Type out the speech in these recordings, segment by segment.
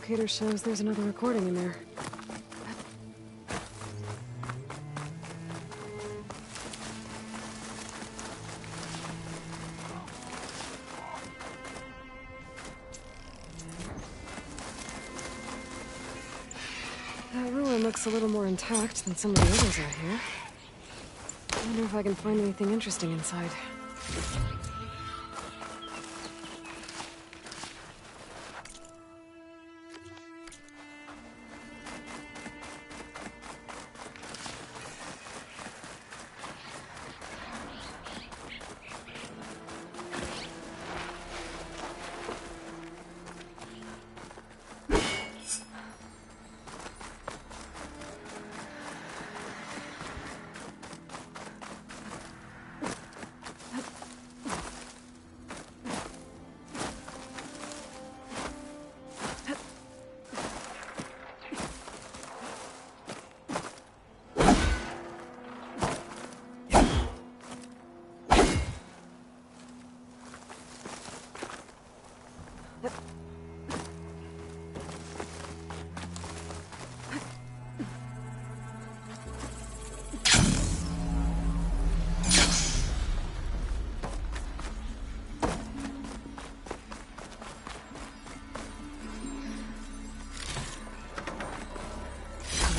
locator shows there's another recording in there. That ruin looks a little more intact than some of the others out here. I wonder if I can find anything interesting inside.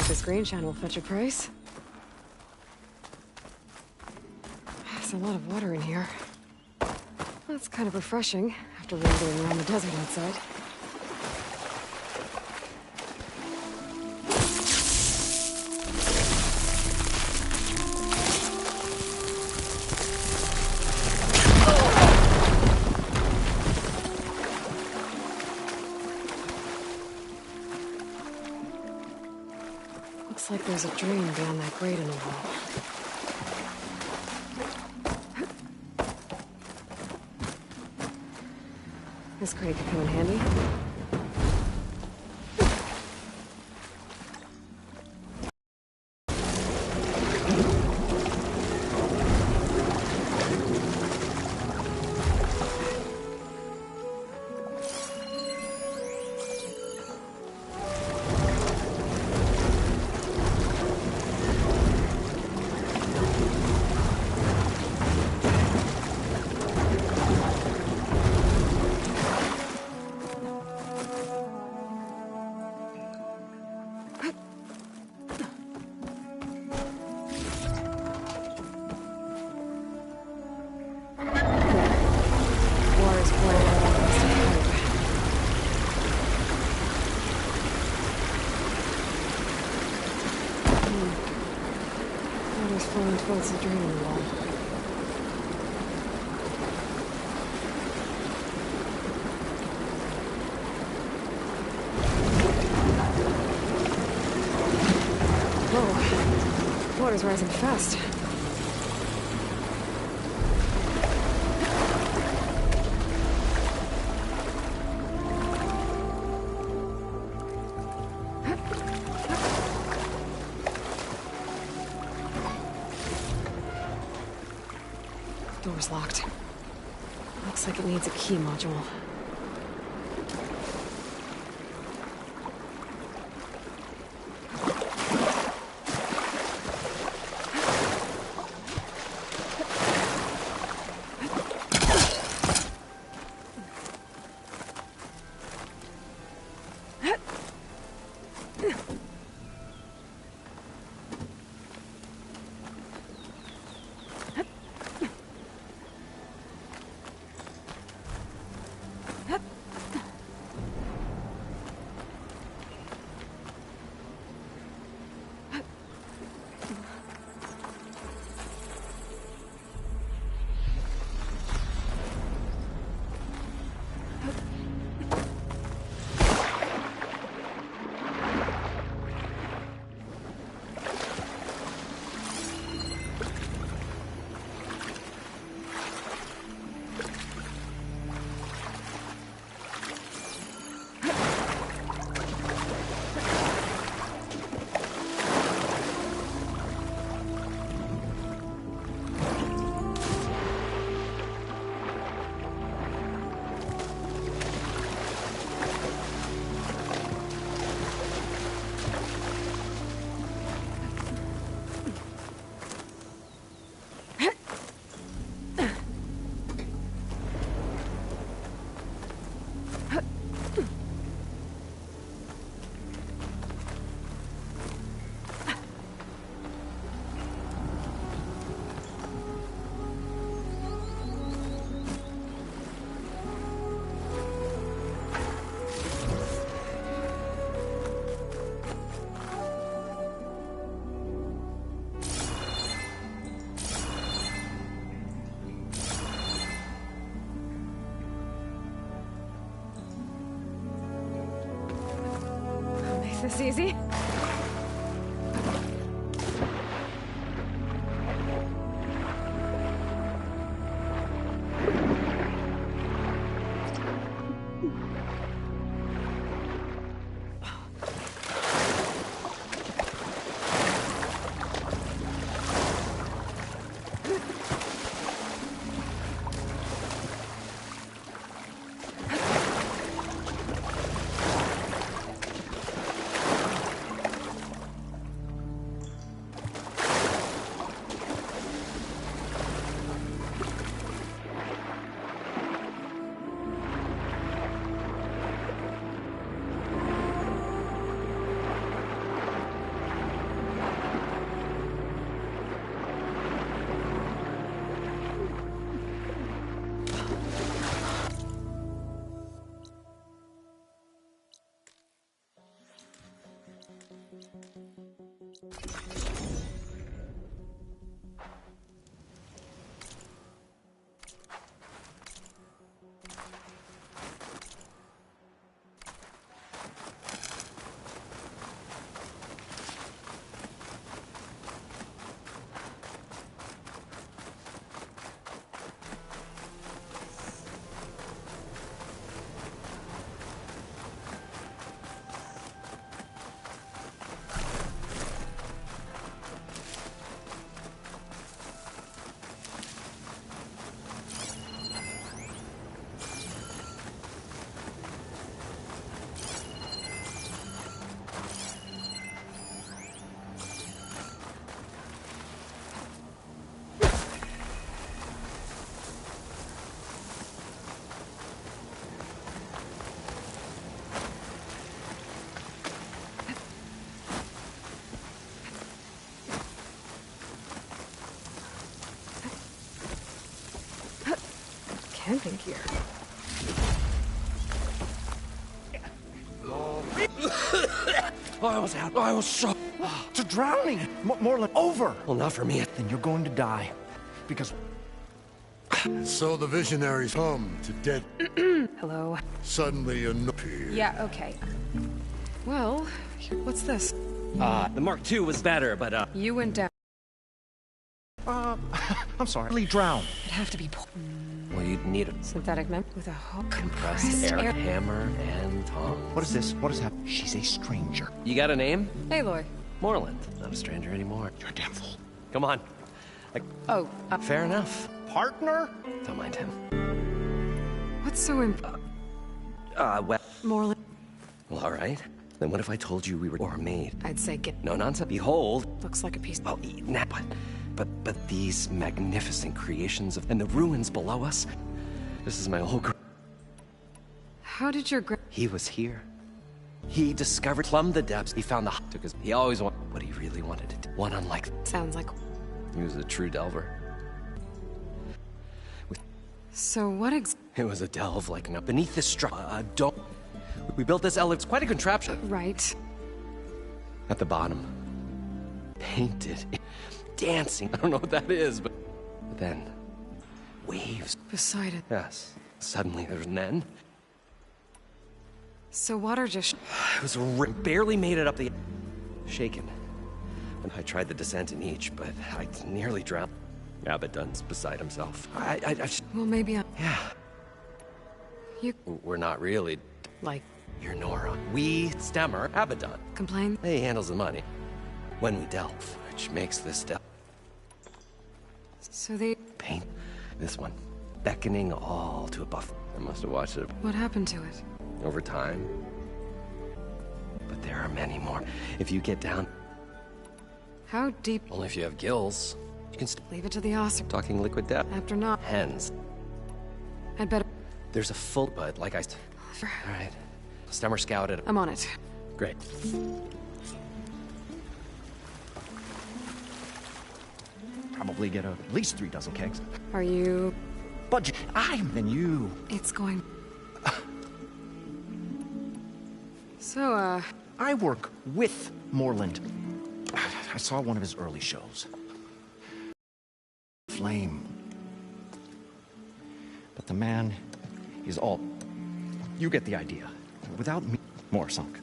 This green shine will fetch a price. There's a lot of water in here. That's kind of refreshing after wandering around the desert outside. Looks like there's a drain beyond that grate in the wall. This crate could come in handy. Flowing towards the drain in the wall. Whoa, water's rising fast. Door's locked. Looks like it needs a key module. This easy? Camping gear. I was so... to drowning! More like over! Well, not for me. Then you're going to die. Because... So the visionaries come to dead. Hello. Suddenly appear. Yeah, okay. Well, what's this? The Mark II was better, but, You went down. I'm sorry. Really drowned. It'd have to be well, you'd need a synthetic mem with a whole compressed air hammer and tongs. What is this? What has happened? She's a stranger. You got a name? Aloy. Moreland. Not a stranger anymore. You're a damn fool. Come on. Oh, Fair enough. Partner? Don't mind him. what's so Well... Moreland? Well, all right. Then what if I told you we were or made? I'd say get. No nonsense. Behold. Looks like a piece. Well, nah, but these magnificent creations of... And the ruins below us. This is my whole... How did your He was here. He discovered, plumbed the depths. He found the... Because he always wanted what he really wanted to do. One unlike... sounds like. He was a true delver. So what It was a delve like no beneath this a dome. We built this elevator. It's quite a contraption. Right. At the bottom, painted, dancing. I don't know what that is, but then waves. Beside it. Yes. Suddenly there's an end. So water just. It was barely made it up the shaken. And I tried the descent in each, but I nearly drowned. Abaddon's beside himself. Well, maybe Yeah. You We're not really. like You're Nora. We, Stemmer, Abaddon. complain. He handles the money. When we delve, which makes this delve. So they. Paint. This one. Beckoning all to a buff. I must have watched it What happened to it? over time. But there are many more. If you get down, How deep? only if you have gills, you can Leave it to the Oscar. talking liquid depth. After not, Hens. I'd better. There's a full bud, like I... All right. Stemmer scouted. I'm on it. Great. Probably get at least 3 dozen kegs. Are you? Budget. Then you. It's going. So, I work with Moreland. I saw one of his early shows. Flame. But the man is all... You get the idea. Without me, more sunk.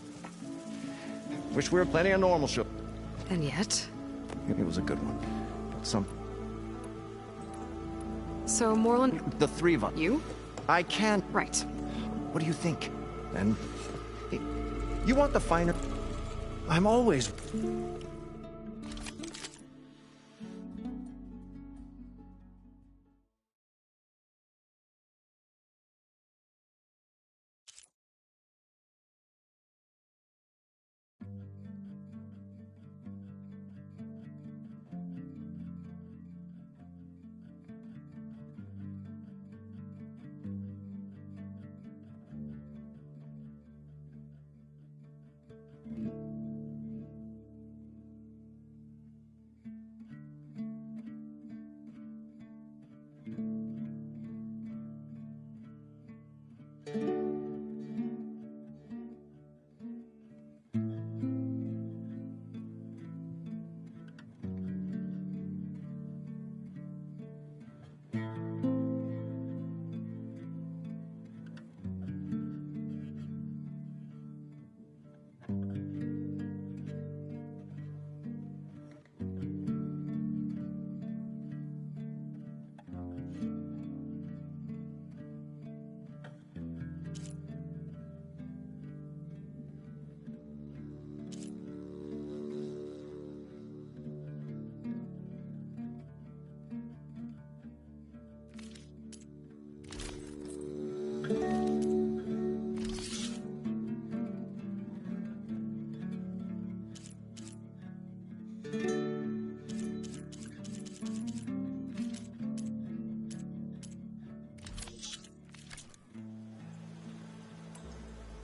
Wish we were planning a normal show. And yet... It was a good one. So, Moreland... The three of us. You? I can't... Right. What do you think? And... You want the finer... I'm always...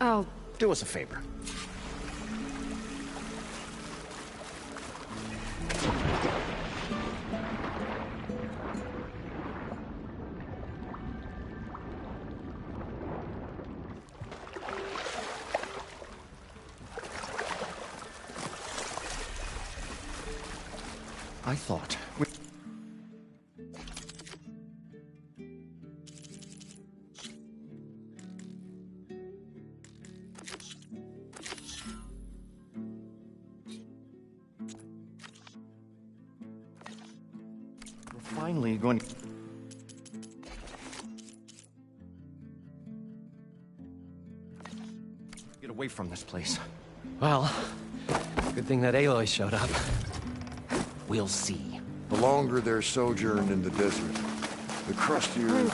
I'll... Do us a favor. I thought... We're finally going... Get away from this place. Well, good thing that Aloy showed up. We'll see. The longer they're sojourned in the desert, the crustier...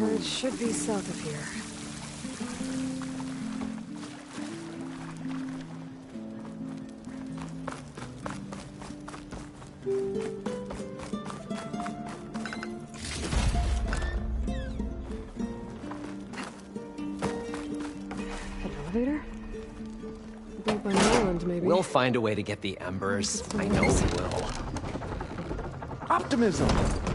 It should be south of here. An elevator? Built by Moreland, maybe. We'll find a way to get the embers. I know we will. Optimism!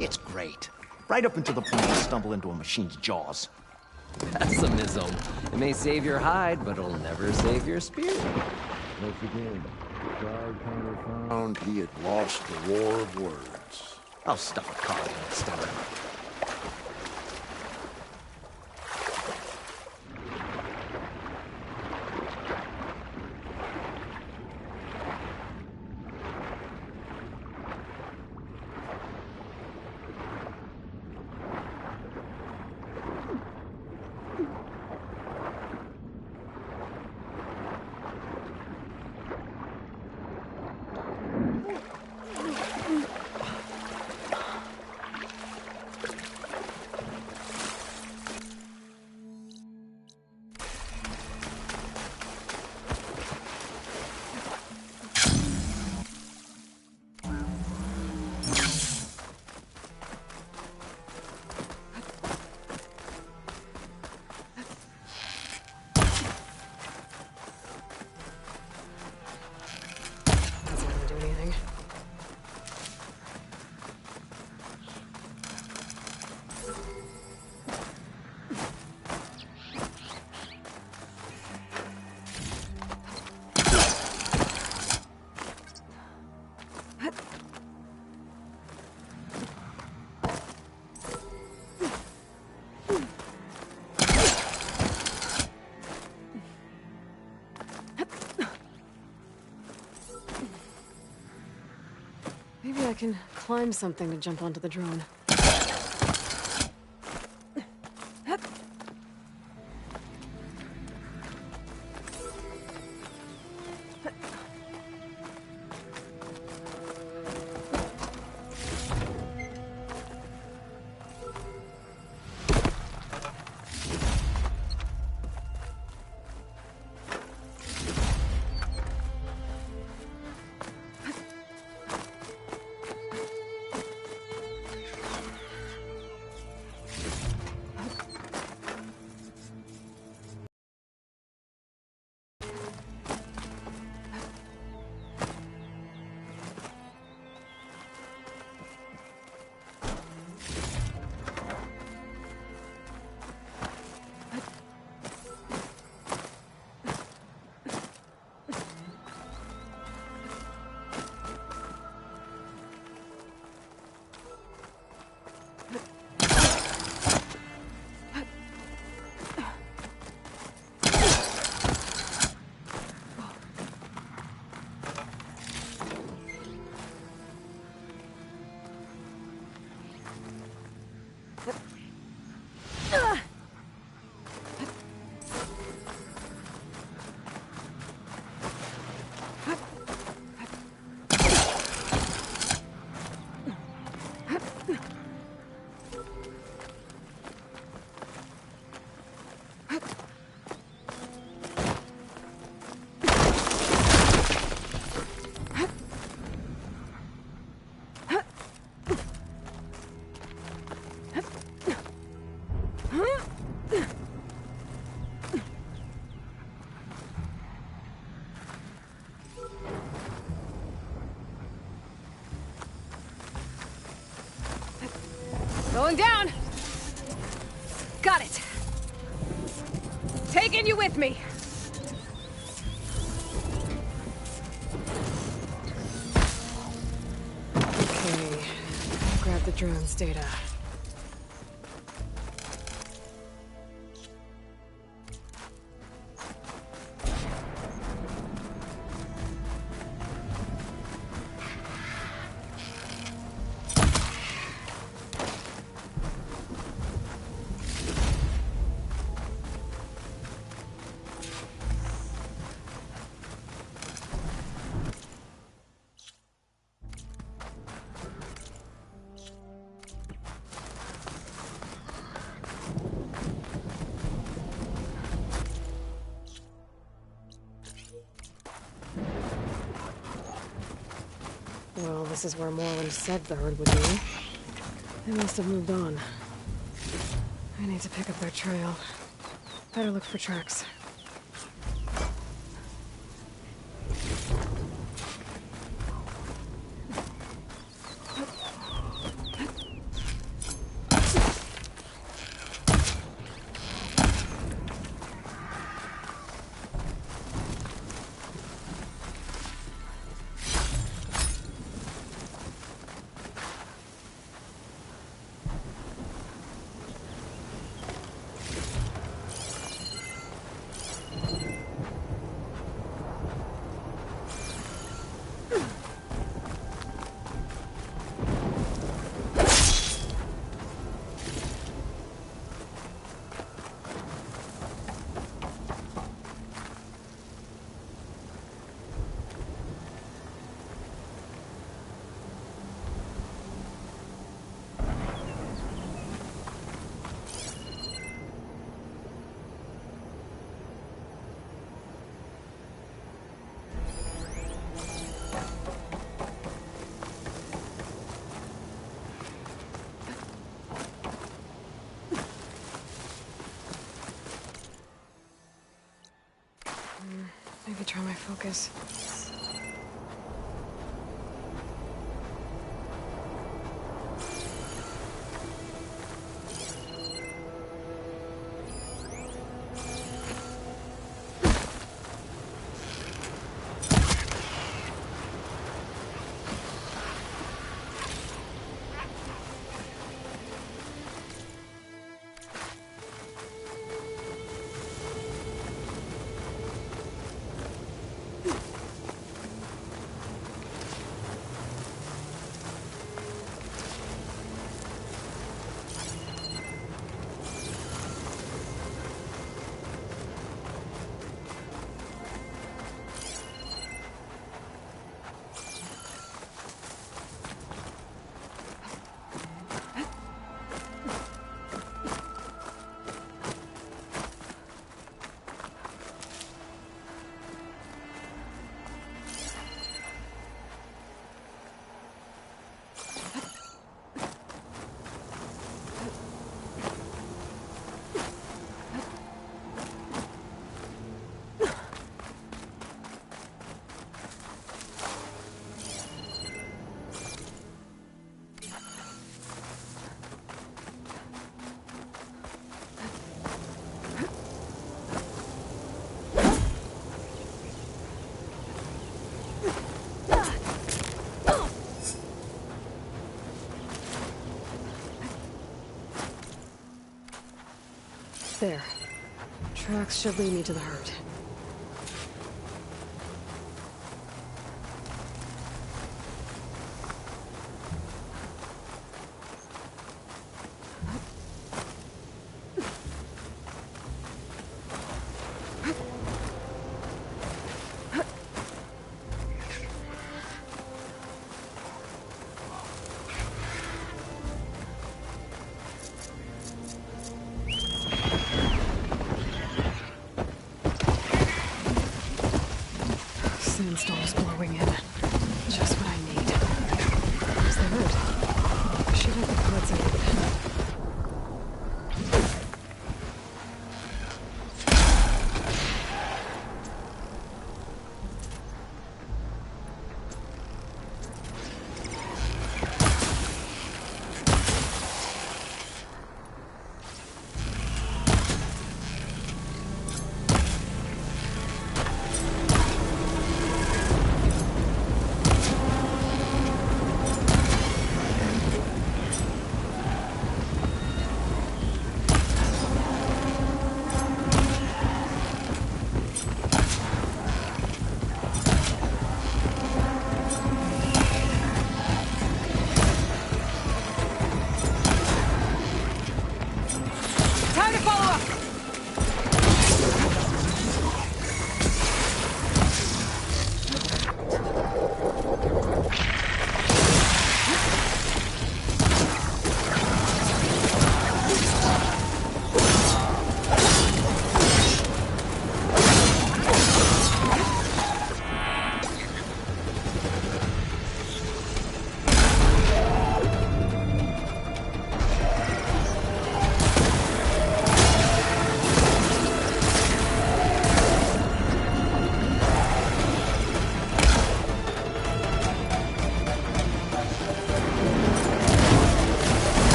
It's great. Right up until the point you stumble into a machine's jaws. Pessimism. It may save your hide, but it'll never save your spirit. Once again, found he had lost the war of words. I'll stuff a card in its stomach. Maybe I can climb something to jump onto the drone. Going down! Got it! Taking you with me! Okay, grab the drone's data. Well, this is where Moreland said the herd would be. They must have moved on. I need to pick up their trail. Better look for tracks. Maybe try my focus. There. Tracks should lead me to the herd. Sandstorm's blowing in. Just what I need. Where's the herd? I should have the cards I need.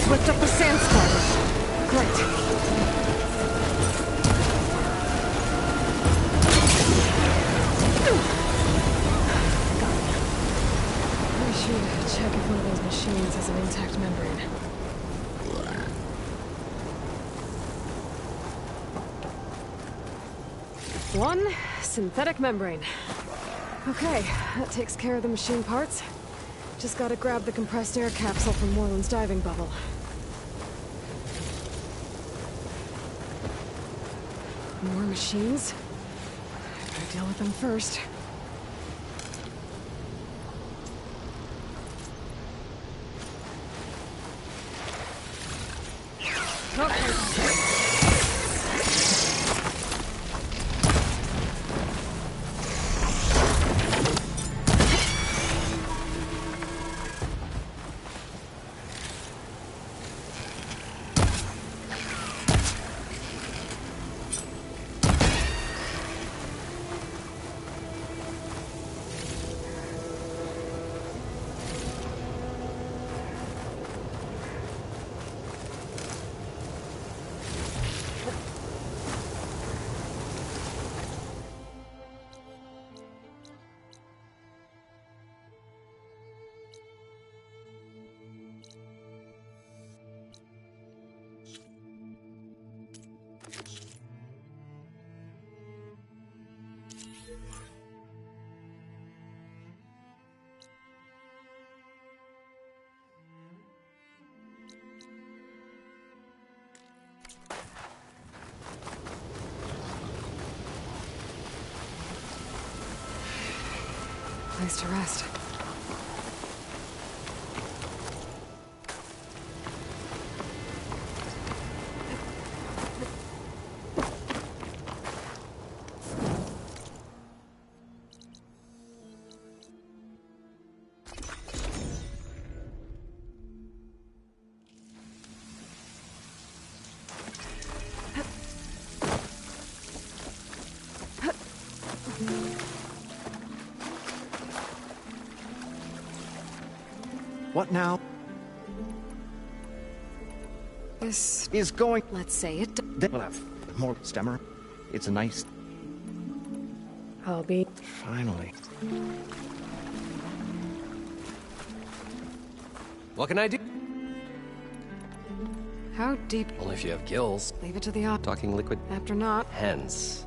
Swept up the sandstorm. Great. Got it. I should check if one of those machines has an intact membrane. One synthetic membrane. Okay, that takes care of the machine parts. Just gotta grab the compressed air capsule from Moreland's diving bubble. More machines? Gotta deal with them first. Okay. place to rest. What now? This... Is going... let's say it... We'll have more stemmer. It's a nice... I'll be... Finally. What can I do? How deep... Only if you have gills. Leave it to the op... Talking liquid After not, hens.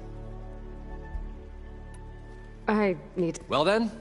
I need... Well then,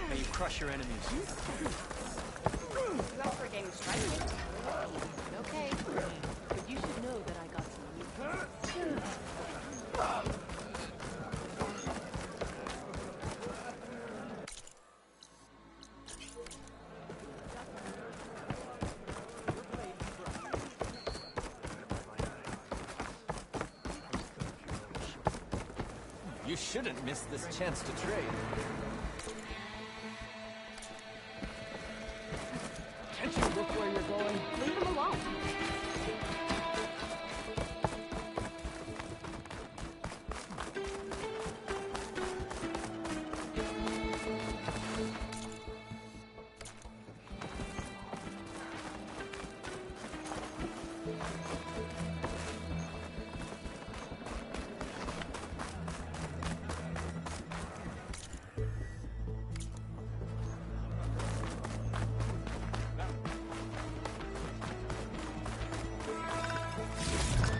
May you crush your enemies. You up for getting striking? Okay. But you should know that I got some new. You shouldn't miss this chance to trade. Can't you look where you're going? Leave him alone.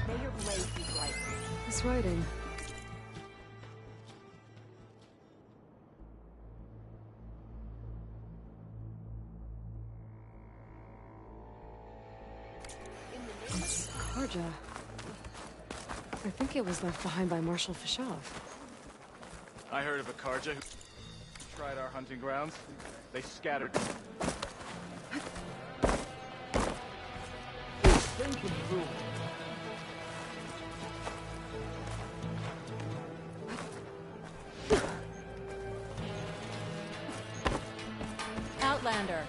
May your blade be bright. This writing. It's Karja. I think it was left behind by Marshal Fishov. I heard of a Karja who tried our hunting grounds. They scattered. Outlander.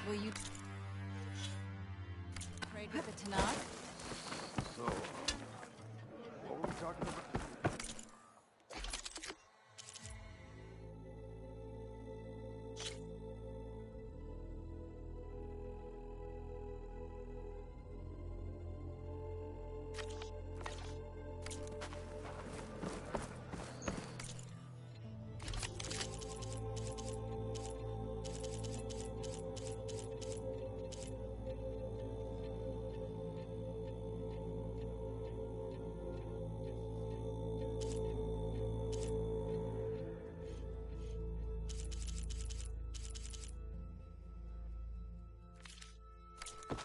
Will you trade with the Tanakh? So, what were we talking about?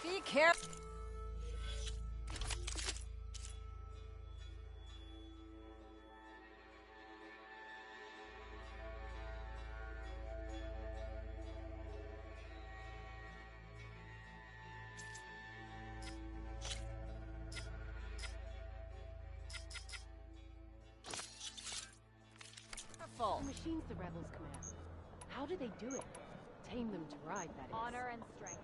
Be careful. The machines the rebels command. How do they do it? Tame them to ride, that is. Honor and strength.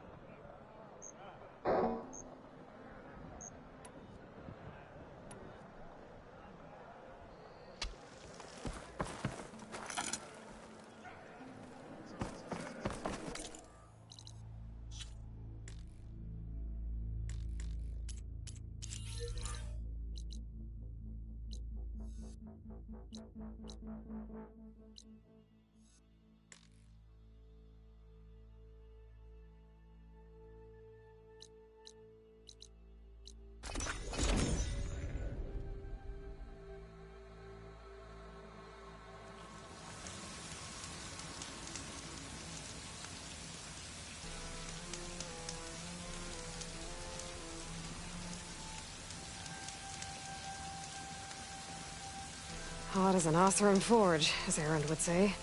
Hot as an Oseram forge, as Erend would say.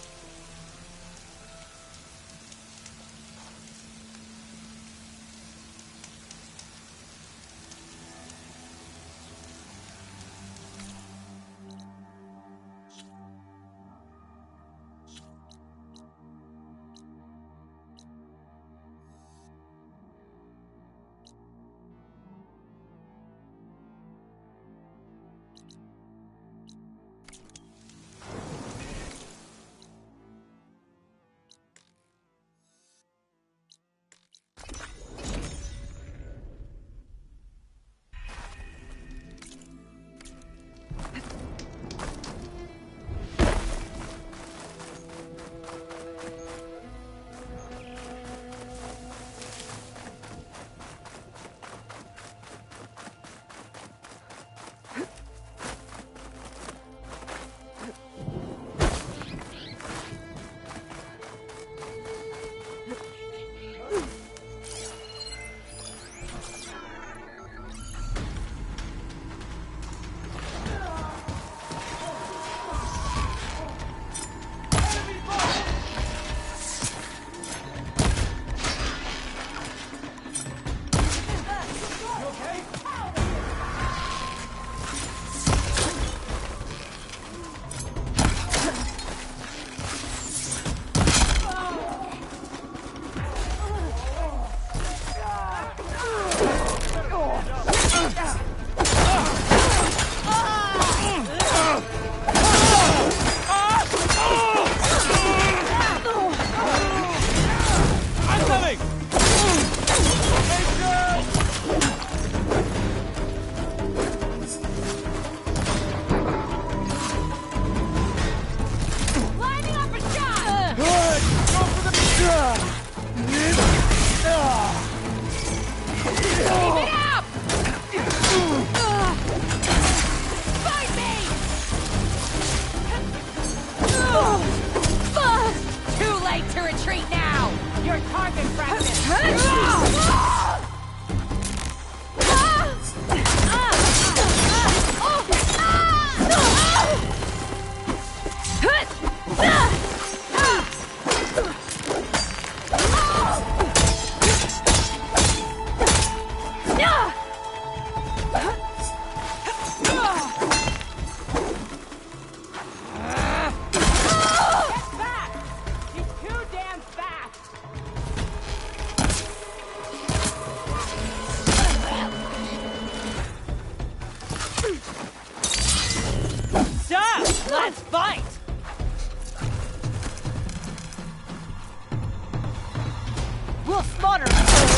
Fight! Wolf Modern!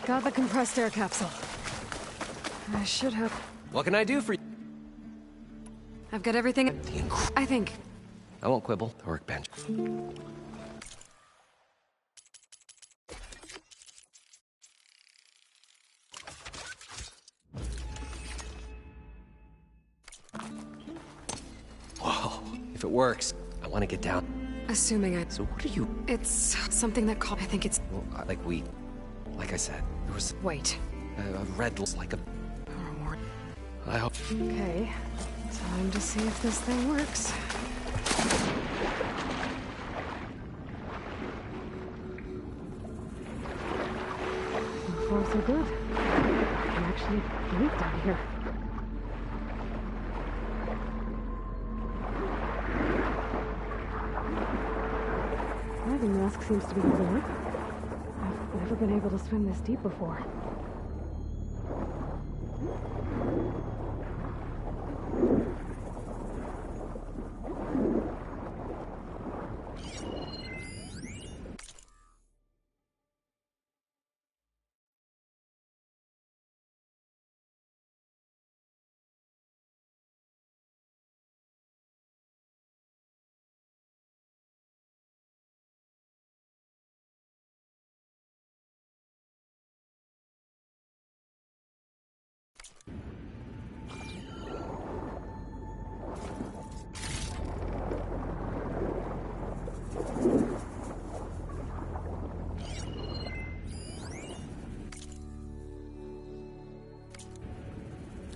Got the compressed air capsule. I should have... What can I do for you? I've got everything... I think. I won't quibble. The workbench. Whoa. If it works, I want to get down. Assuming I... So what are you... It's something that caught... I think it's... Well, like I said, there was Wait. a red like a... Or more. I hope... Okay. Time to see if this thing works. So far, so good. I can actually breathe down here. Diving mask seems to be holding up. I've never been able to swim this deep before.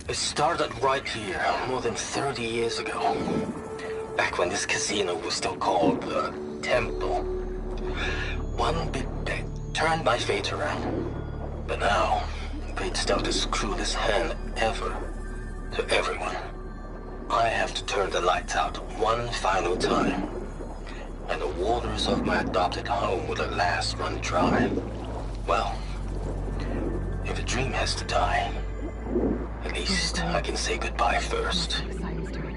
It started right here, more than 30 years ago. Back when this casino was still called the Temple. One big bet turned my fate around. But now, fate's dealt this cruelest hand ever to everyone. I have to turn the lights out one final time. And the waters of my adopted home will at last run dry. Well, if a dream has to die, at least I can say goodbye first. Poseidon's doing.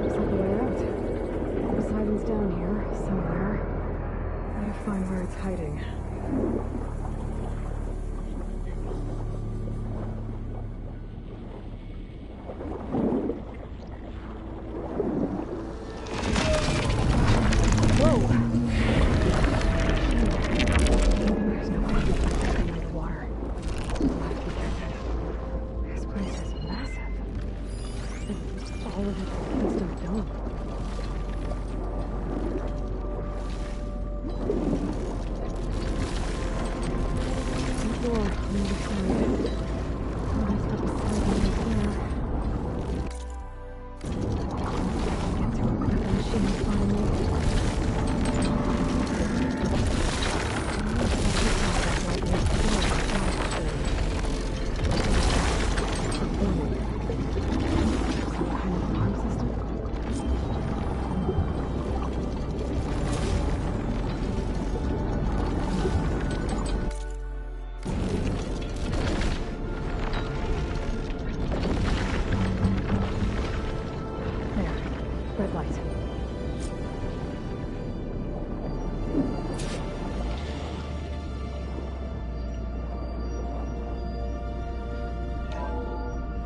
Looks like a way out. Poseidon's down here, somewhere. Gotta find where it's hiding.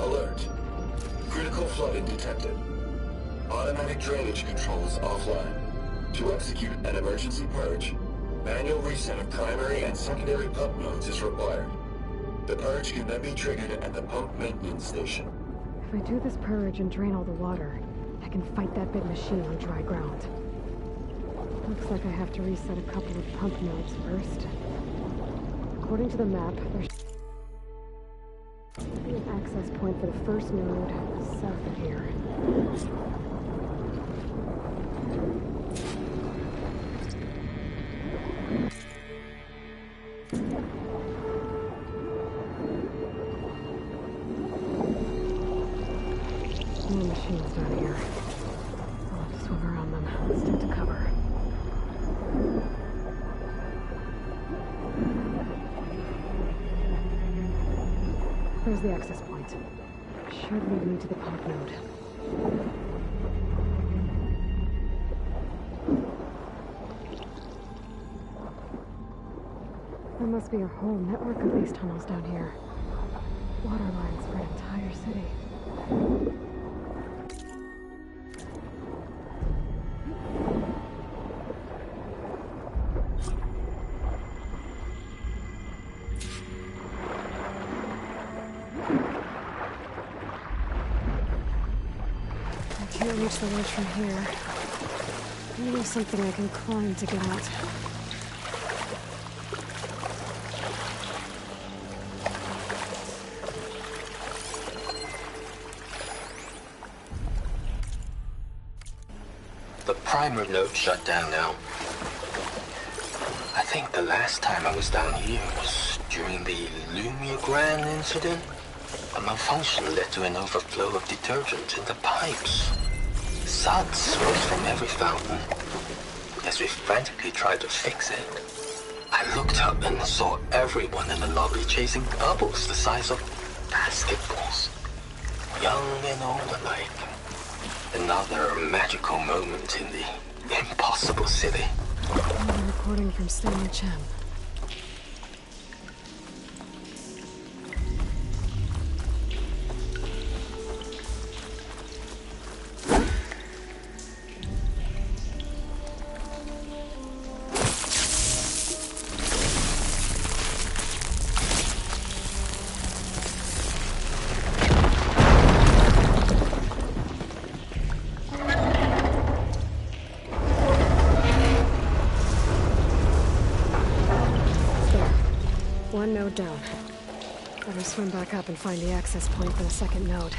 Alert. Critical flooding detected. Automatic drainage controls offline. To execute an emergency purge, manual reset of primary and secondary pump nodes is required. The purge can then be triggered at the pump maintenance station. If I do this purge and drain all the water, I can fight that big machine on dry ground. Looks like I have to reset a couple of pump nodes first. According to the map, there's an access point for the first node south of here. More machines down here. I'll have to swim around them. Stick to cover. There's the access point. Should lead me to the pump node. There must be a whole network of these tunnels down here. Water lines for an entire city. I can't reach the ledge from here. I need something I can climb to get out. The primer node shut down now. I think the last time I was down here was during the Lumiagran incident. A malfunction led to an overflow of detergent in the pipes. Suds rose from every fountain. As we frantically tried to fix it, I looked up and saw everyone in the lobby chasing bubbles the size of basketballs. Young and old alike. Another magical moment in the impossible city. I'm recording from Stanley Chem. One node down. Better swim back up and find the access point for the second node.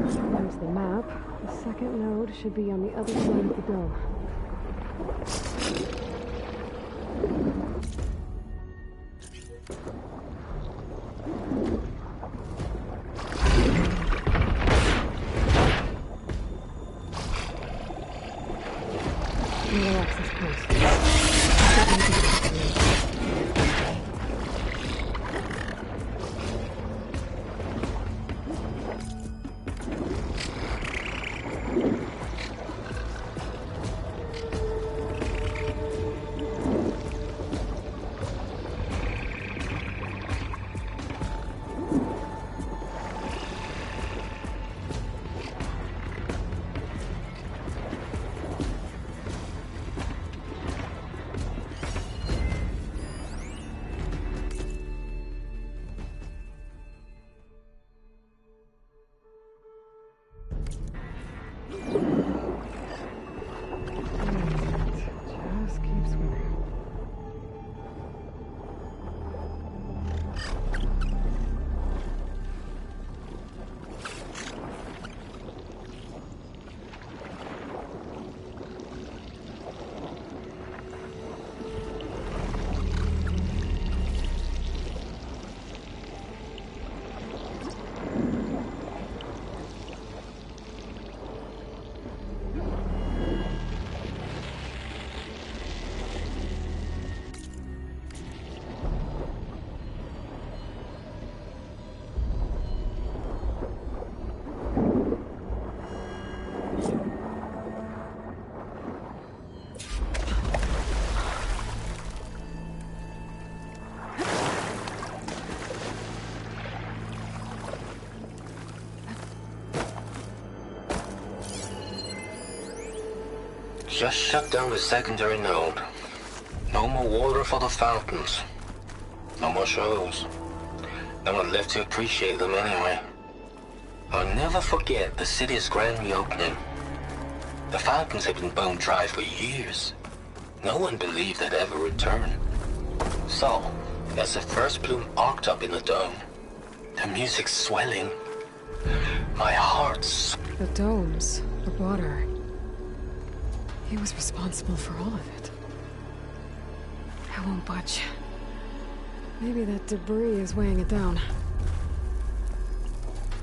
There's the map. The second node should be on the other side of the dome. Another access point. just shut down the secondary node. No more water for the fountains. No more shows. No one left to appreciate them anyway. I'll never forget the city's grand reopening. The fountains had been bone dry for years. No one believed they'd ever return. So, as the first bloom arced up in the dome, the music swelling, my heart's... The domes, the water. He was responsible for all of it. I won't budge. Maybe that debris is weighing it down.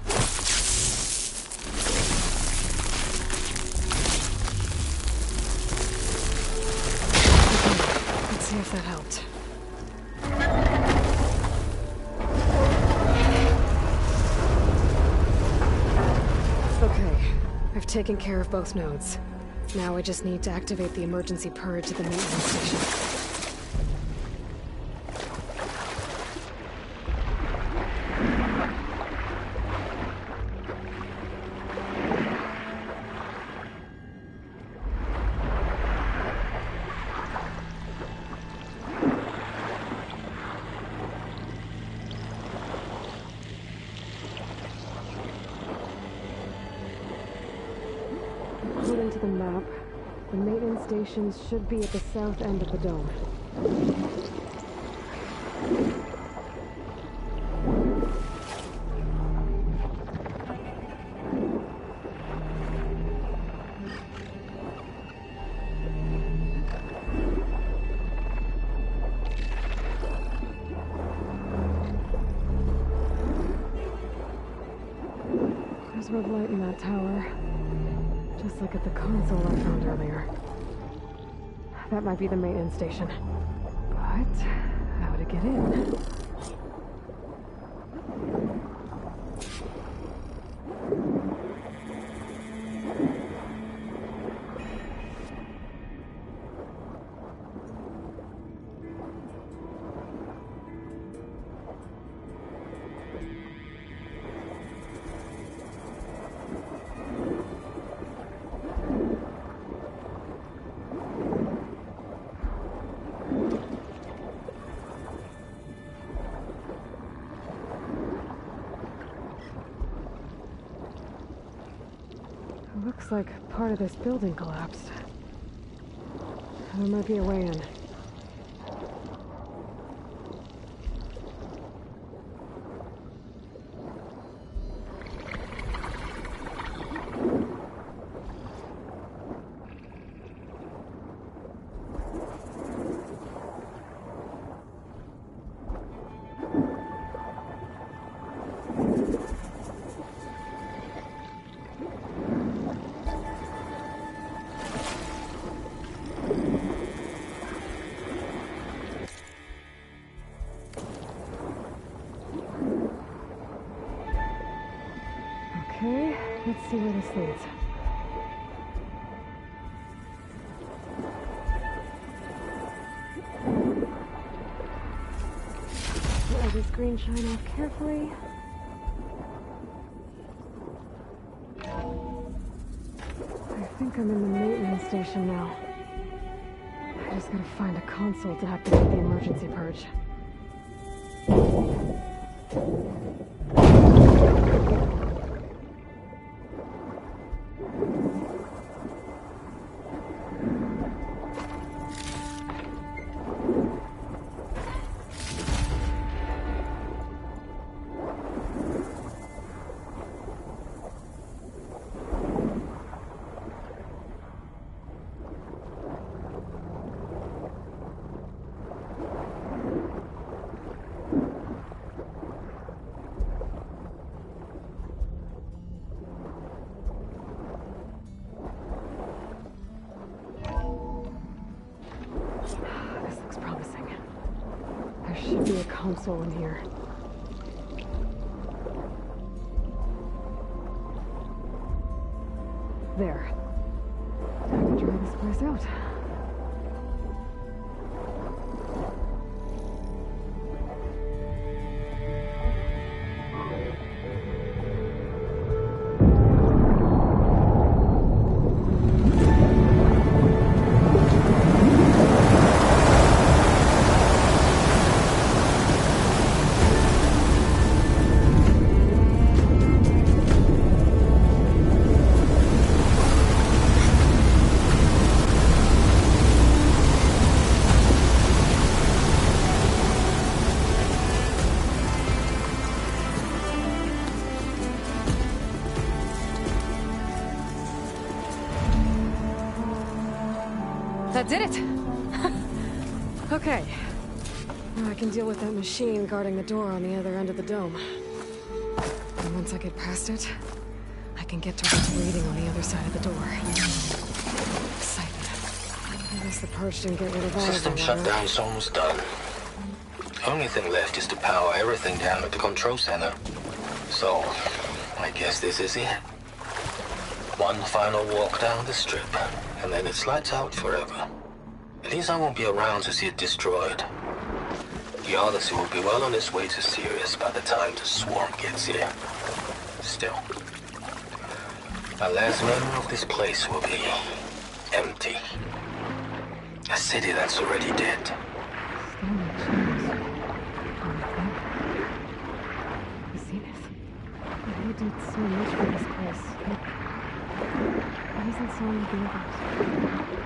Okay, let's see if that helped. Okay, I've taken care of both nodes. Now I just need to activate the emergency purge at the maintenance station. According to the map, the maintenance stations should be at the south end of the dome. There's a red light in that tower. Just like at the console I found earlier. That might be the maintenance station. But how to get in? Looks like part of this building collapsed. There might be a way in. Okay, let's see where this leads. Let this green shine off carefully. I think I'm in the maintenance station now. I just gotta find a console to activate the emergency purge. Should be a console in here. There. Time to try this place out. That did it! Okay. Now I can deal with that machine guarding the door on the other end of the dome. And once I get past it, I can get to what's waiting on the other side of the door. Excitement. I guess the purge didn't get rid of all of the System water. shutdown's almost done. The only thing left is to power everything down at the control center. So, I guess this is it. One final walk down the strip, and then it's lights out forever. At least I won't be around to see it destroyed. The Odyssey will be well on its way to Sirius by the time the swarm gets here. Still, my last memory of this place will be empty. A city that's already dead. Zenith. He did so much for this place. Why isn't someone the others?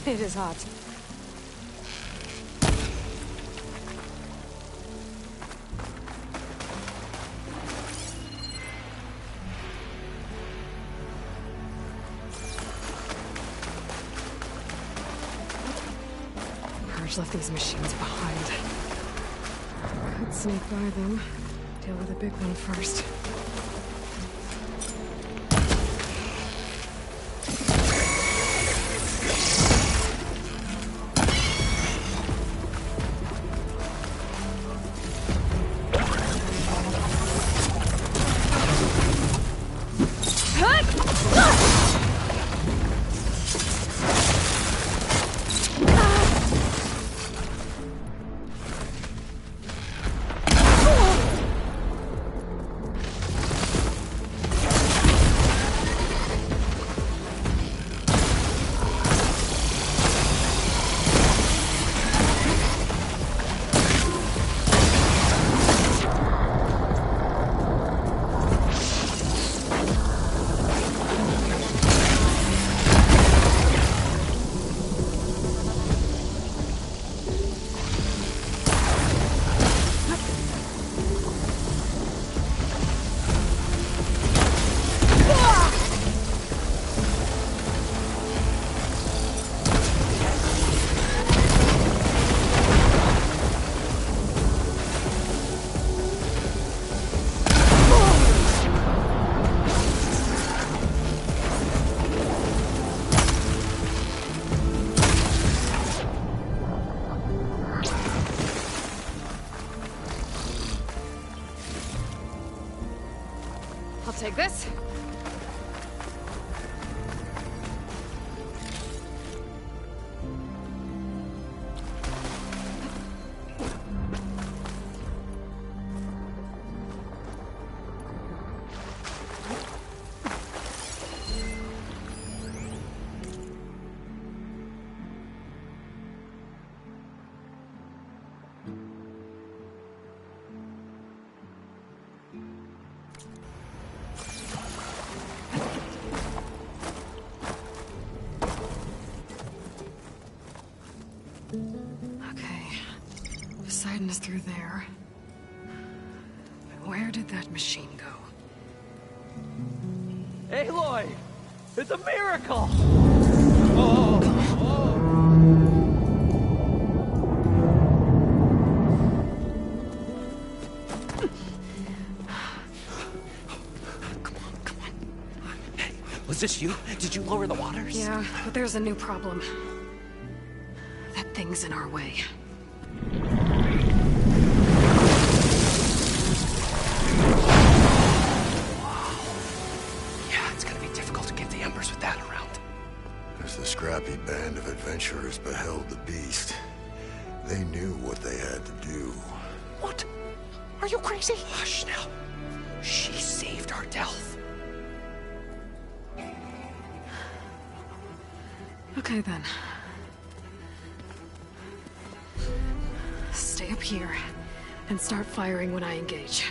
It is hot. Purge left these machines behind. Could sneak by them. Deal with the big one first. I'll take this. Okay. Poseidon is through there. But where did that machine go? Aloy! It's a miracle! Come on. Hey, was this you? Did you lower the waters? Yeah, but there's a new problem. That thing's in our way. Yeah, it's gonna be difficult to get the embers with that around. As the scrappy band of adventurers beheld the beast, they knew what they had to do. What? Are you crazy? Hush now. She saved our Delph. Okay then. stay up here and start firing when I engage.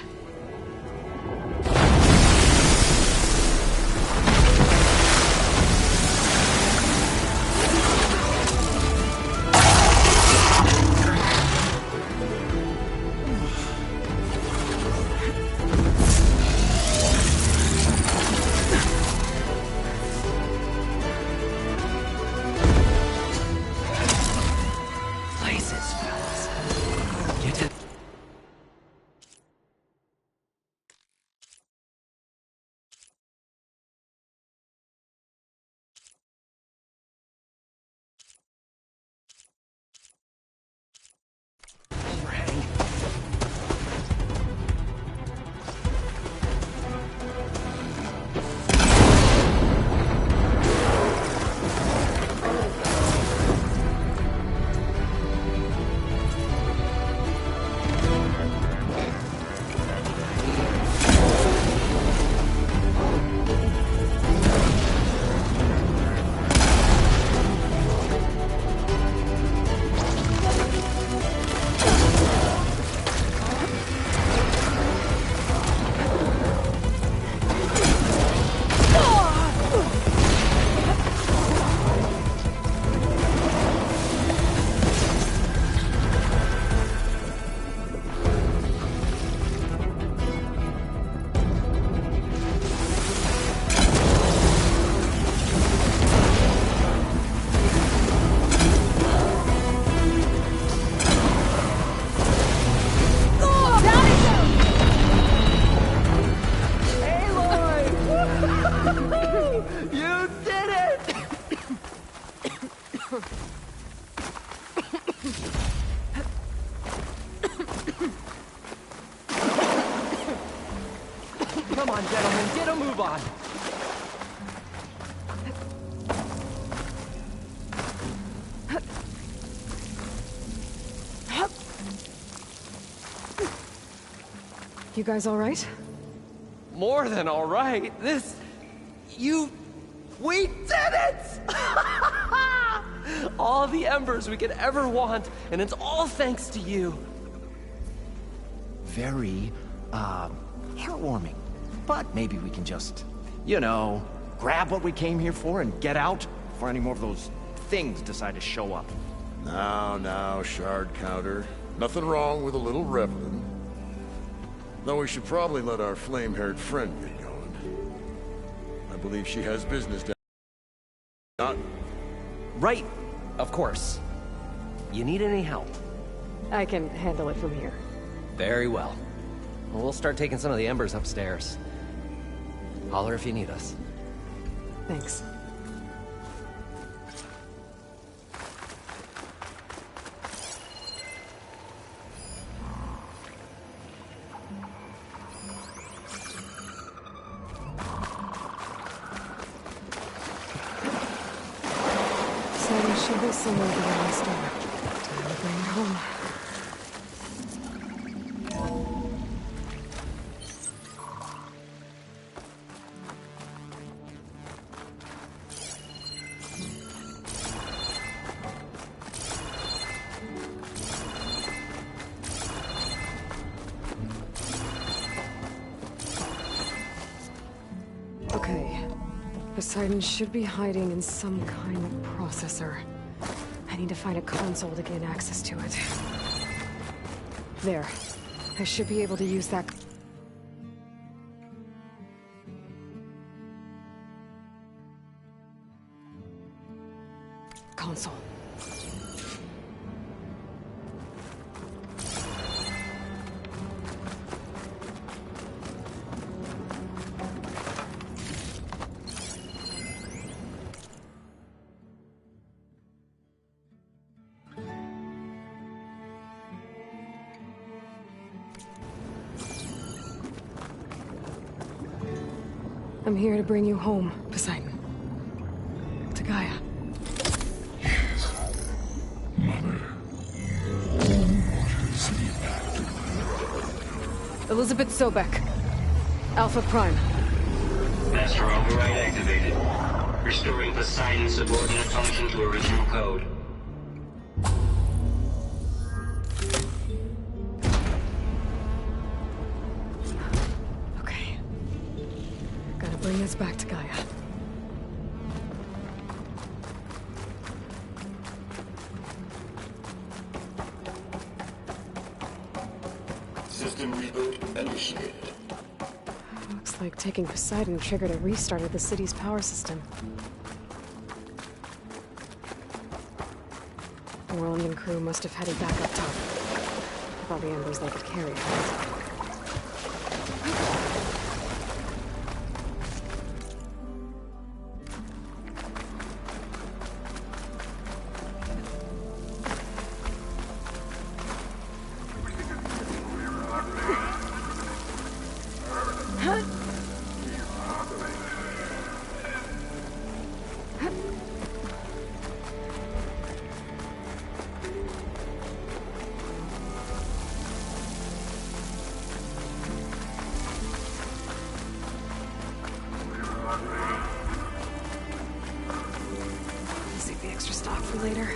Come on, gentlemen, get a move on. You guys all right? More than all right. We did it! All the embers we could ever want, and it's all thanks to you. Very, heartwarming. But maybe we can just, grab what we came here for and get out before any more of those things decide to show up. Now, shard counter. Nothing wrong with a little reveling. Though we should probably let our flame-haired friend get going. I believe she has business down. Not... Right, of course. You need any help? I can handle it from here. Very well. We'll start taking some of the embers upstairs. Holler if you need us. Thanks. Should be somewhere around the store. Time to bring her home. Okay. Poseidon should be hiding in some kind of processor. I need to find a console to gain access to it. There. I should be able to use that... console. I'm here to bring you home, Poseidon. To Gaia. Yes. Mother. What is the act? Elizabeth Sobek. Alpha Prime. Master override activated. Restoring Poseidon's subordinate function to original code. bring us back to Gaia. System reboot initiated. Looks like taking Poseidon triggered a restart of the city's power system. Roland and crew must have headed back up top. With all the embers they could carry. Save the extra stock for later.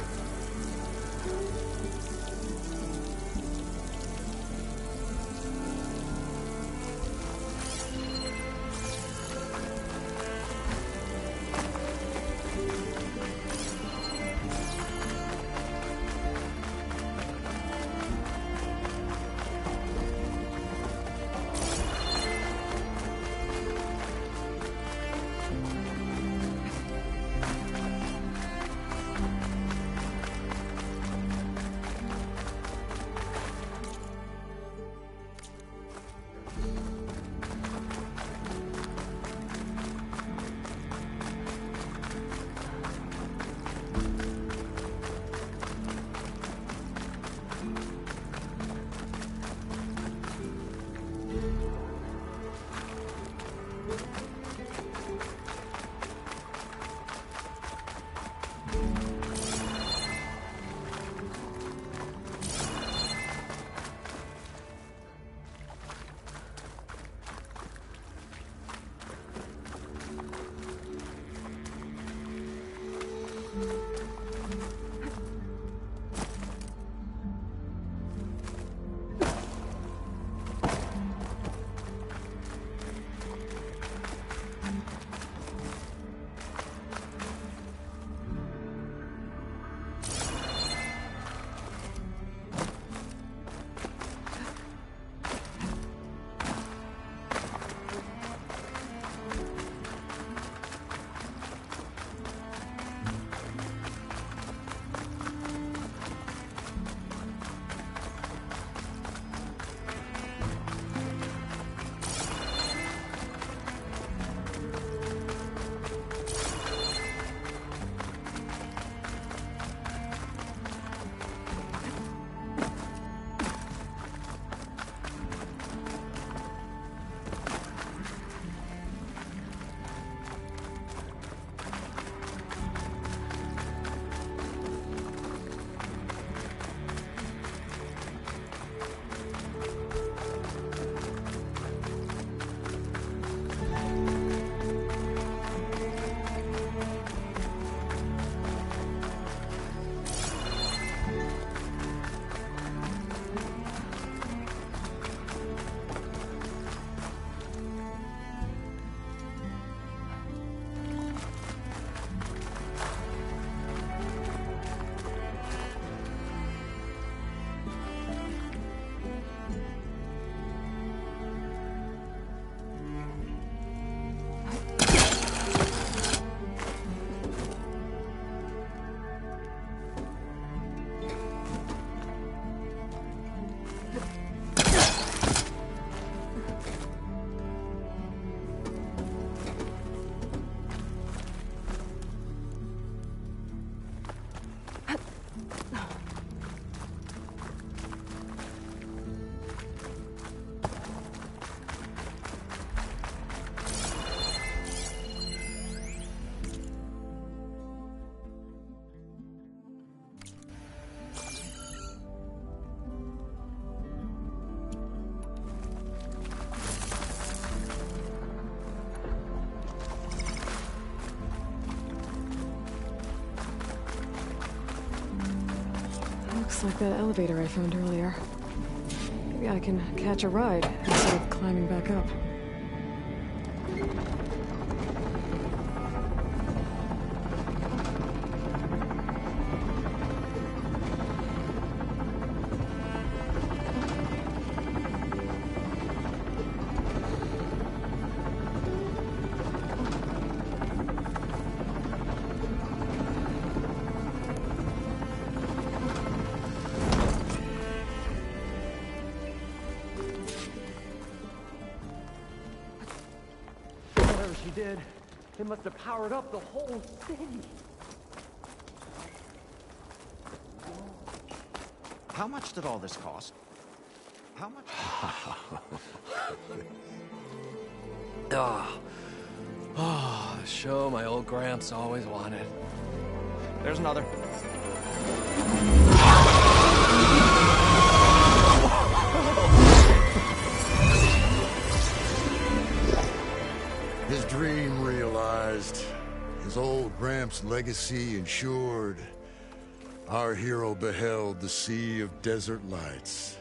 Looks like that elevator I found earlier. Maybe I can catch a ride instead of climbing back up. she did. It must have powered up the whole city. How much did all this cost? How much? The show my old Gramps always wanted. There's another. His dream realized. His old Gramps' legacy ensured. Our hero beheld the sea of desert lights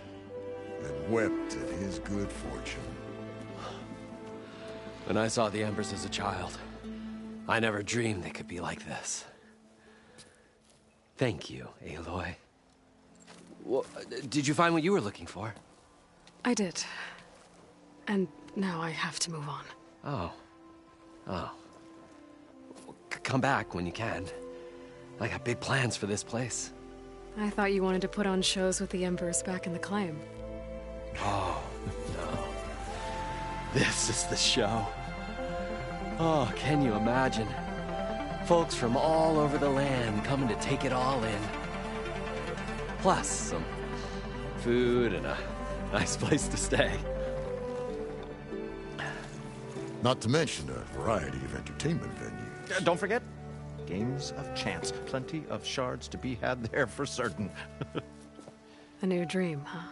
and wept at his good fortune. When I saw the Embers as a child, I never dreamed they could be like this. Thank you, Aloy. Well, did you find what you were looking for? I did. And now I have to move on. Oh. Well, come back when you can. I got big plans for this place. I thought you wanted to put on shows with the Embers back in the Claim. Oh, no. This is the show. Oh, can you imagine? Folks from all over the land coming to take it all in. Plus, some food and a nice place to stay. Not to mention a variety of entertainment venues. Don't forget, games of chance. Plenty of shards to be had there for certain. A new dream, huh?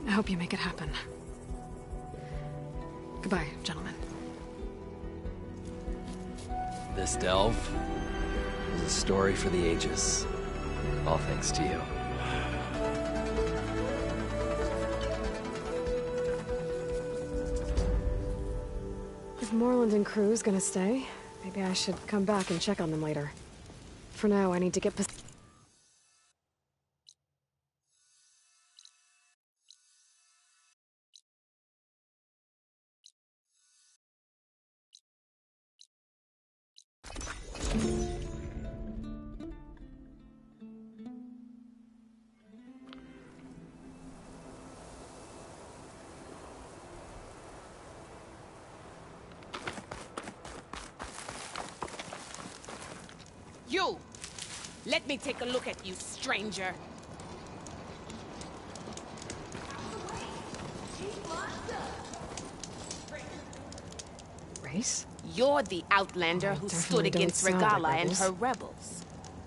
I hope you make it happen. Goodbye, gentlemen. This delve is a story for the ages. All thanks to you. If Moreland and crew's gonna stay, maybe I should come back and check on them later. For now, I need to get You! Let me take a look at you, stranger. Race? You're the outlander who stood Definitely don't against sound like Regala and rebels. her rebels.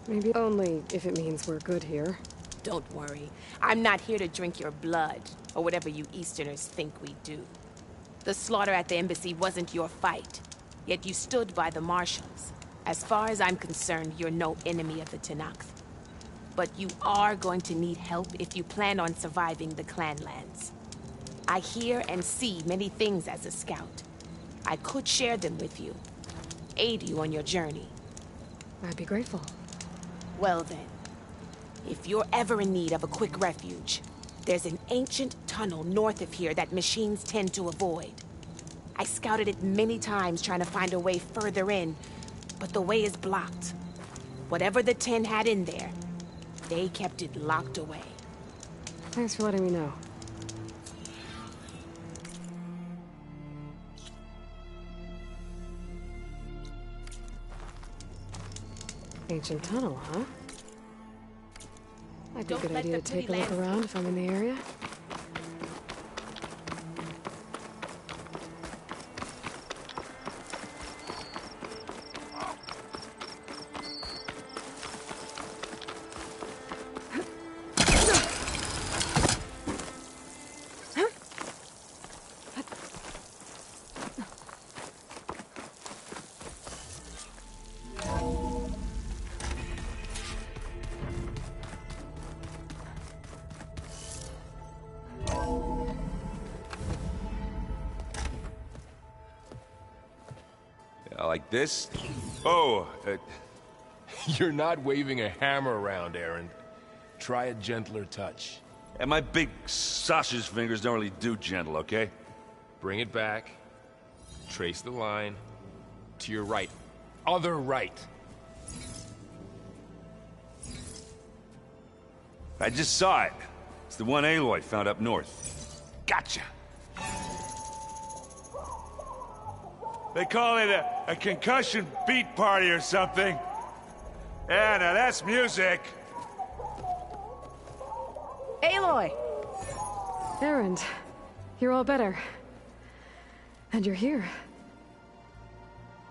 Maybe only if it means we're good here. Don't worry. I'm not here to drink your blood, or whatever you Easterners think we do. The slaughter at the embassy wasn't your fight, yet you stood by the marshals. As far as I'm concerned, you're no enemy of the Tenakth. But you are going to need help if you plan on surviving the Clanlands. I hear and see many things as a scout. I could share them with you, aid you on your journey. I'd be grateful. Well then, if you're ever in need of a quick refuge, there's an ancient tunnel north of here that machines tend to avoid. I scouted it many times trying to find a way further in, but the way is blocked. Whatever the Ten had in there, they kept it locked away. Thanks for letting me know. Ancient tunnel, huh? Might be a Don't good let idea the to take a pretty look landscape- around if I'm in the area. Like this? Oh, you're not waving a hammer around, Aaron. Try a gentler touch. And my big sausage fingers don't really do gentle, okay? Bring it back. Trace the line. To your right. Other right. I just saw it. It's the one Aloy found up north. Gotcha. They call it a concussion beat party or something. Yeah, now that's music. Aloy! Erend, you're all better. And you're here.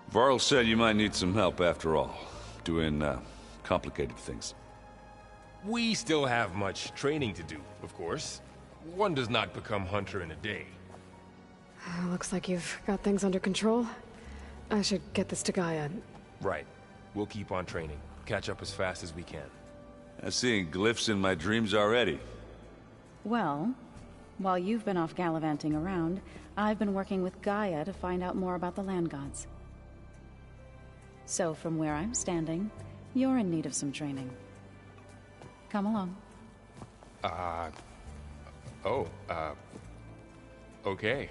Varl said you might need some help after all. Doing, complicated things. We still have much training to do, of course. One does not become hunter in a day. Looks like you've got things under control. I should get this to Gaia. Right. We'll keep on training. Catch up as fast as we can. I'm seeing glyphs in my dreams already. Well, while you've been off gallivanting around, I've been working with Gaia to find out more about the land gods. So from where I'm standing, you're in need of some training. Come along. Okay.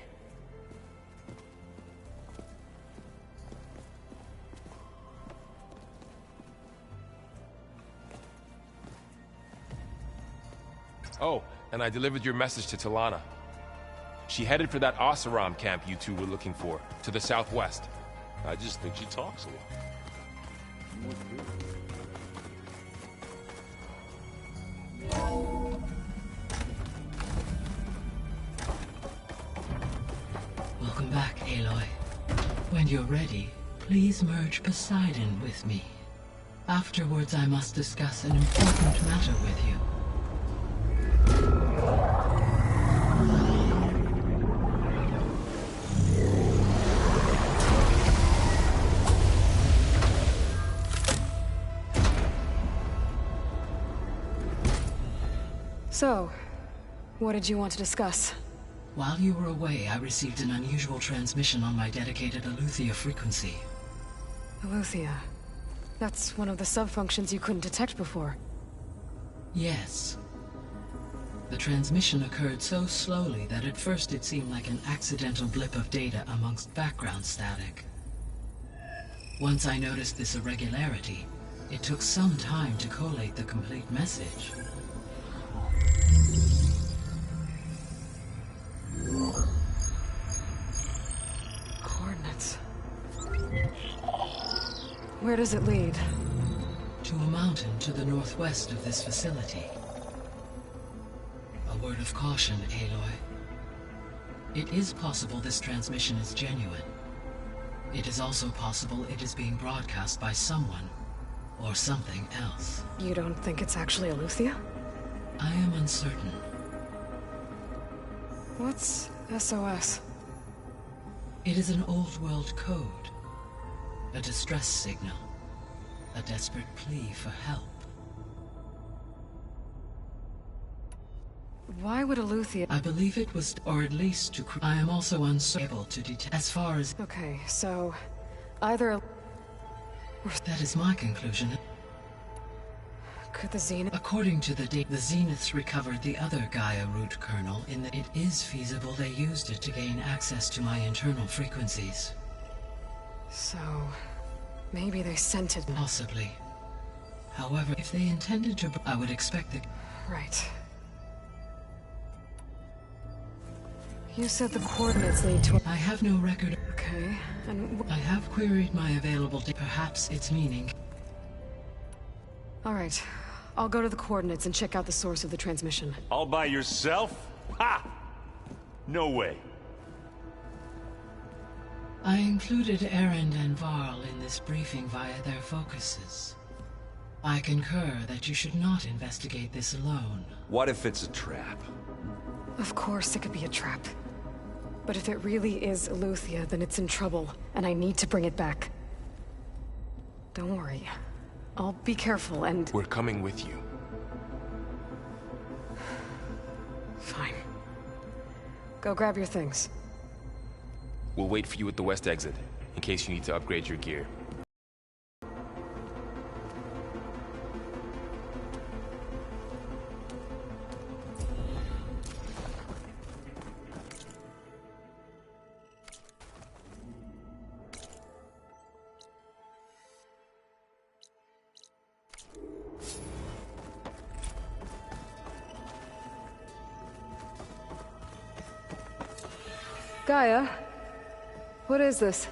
Oh, and I delivered your message to Talana. She headed for that Oseram camp you two were looking for, to the southwest. I just think she talks a lot. Welcome back, Aloy. When you're ready, please merge Poseidon with me. Afterwards, I must discuss an important matter with you. So, what did you want to discuss? While you were away, I received an unusual transmission on my dedicated Aletheia frequency. Aletheia. That's one of the sub-functions you couldn't detect before. Yes. The transmission occurred so slowly that at first it seemed like an accidental blip of data amongst background static. Once I noticed this irregularity, it took some time to collate the complete message. Coordinates. Where does it lead? To a mountain to the northwest of this facility. A word of caution, Aloy. It is possible this transmission is genuine. It is also possible it is being broadcast by someone, or something else. You don't think it's actually Aletheia? I am uncertain. What's SOS? It is an old-world code. A distress signal. A desperate plea for help. Why would Aletheia... I believe it was, or at least to... I am also unable to detect as far as... Okay, so... either... That is my conclusion. Could the Zenith... According to the Zeniths recovered the other Gaia root kernel in that it is feasible they used it to gain access to my internal frequencies. So... maybe they sent it... Possibly. However, if they intended to... I would expect that... Right. You said the coordinates lead to... I have no record... Okay, and... I have queried my available data. Perhaps its meaning... Alright. I'll go to the coordinates and check out the source of the transmission. All by yourself? Ha! No way. I included Erend and Varl in this briefing via their focuses. I concur that you should not investigate this alone. What if it's a trap? Of course it could be a trap. But if it really is Aletheia, then it's in trouble, and I need to bring it back. Don't worry. I'll be careful and... We're coming with you. Fine. Go grab your things. We'll wait for you at the west exit, in case you need to upgrade your gear. Gaia? What is this?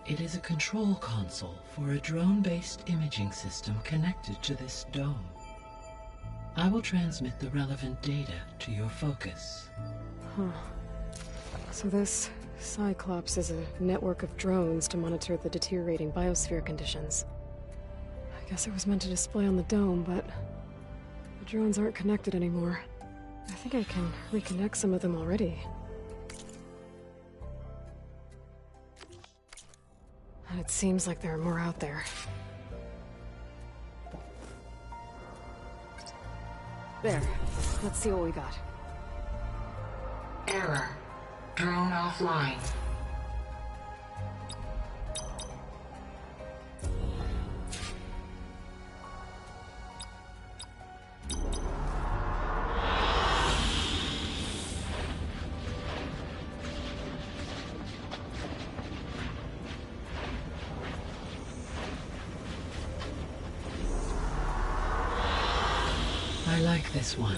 It is a control console for a drone-based imaging system connected to this dome. I will transmit the relevant data to your focus. Huh. So this Cyclops is a network of drones to monitor the deteriorating biosphere conditions. I guess it was meant to display on the dome, but the drones aren't connected anymore. I think I can reconnect some of them already. And it seems like there are more out there. There. Let's see what we got. Error. Drone offline. I like this one.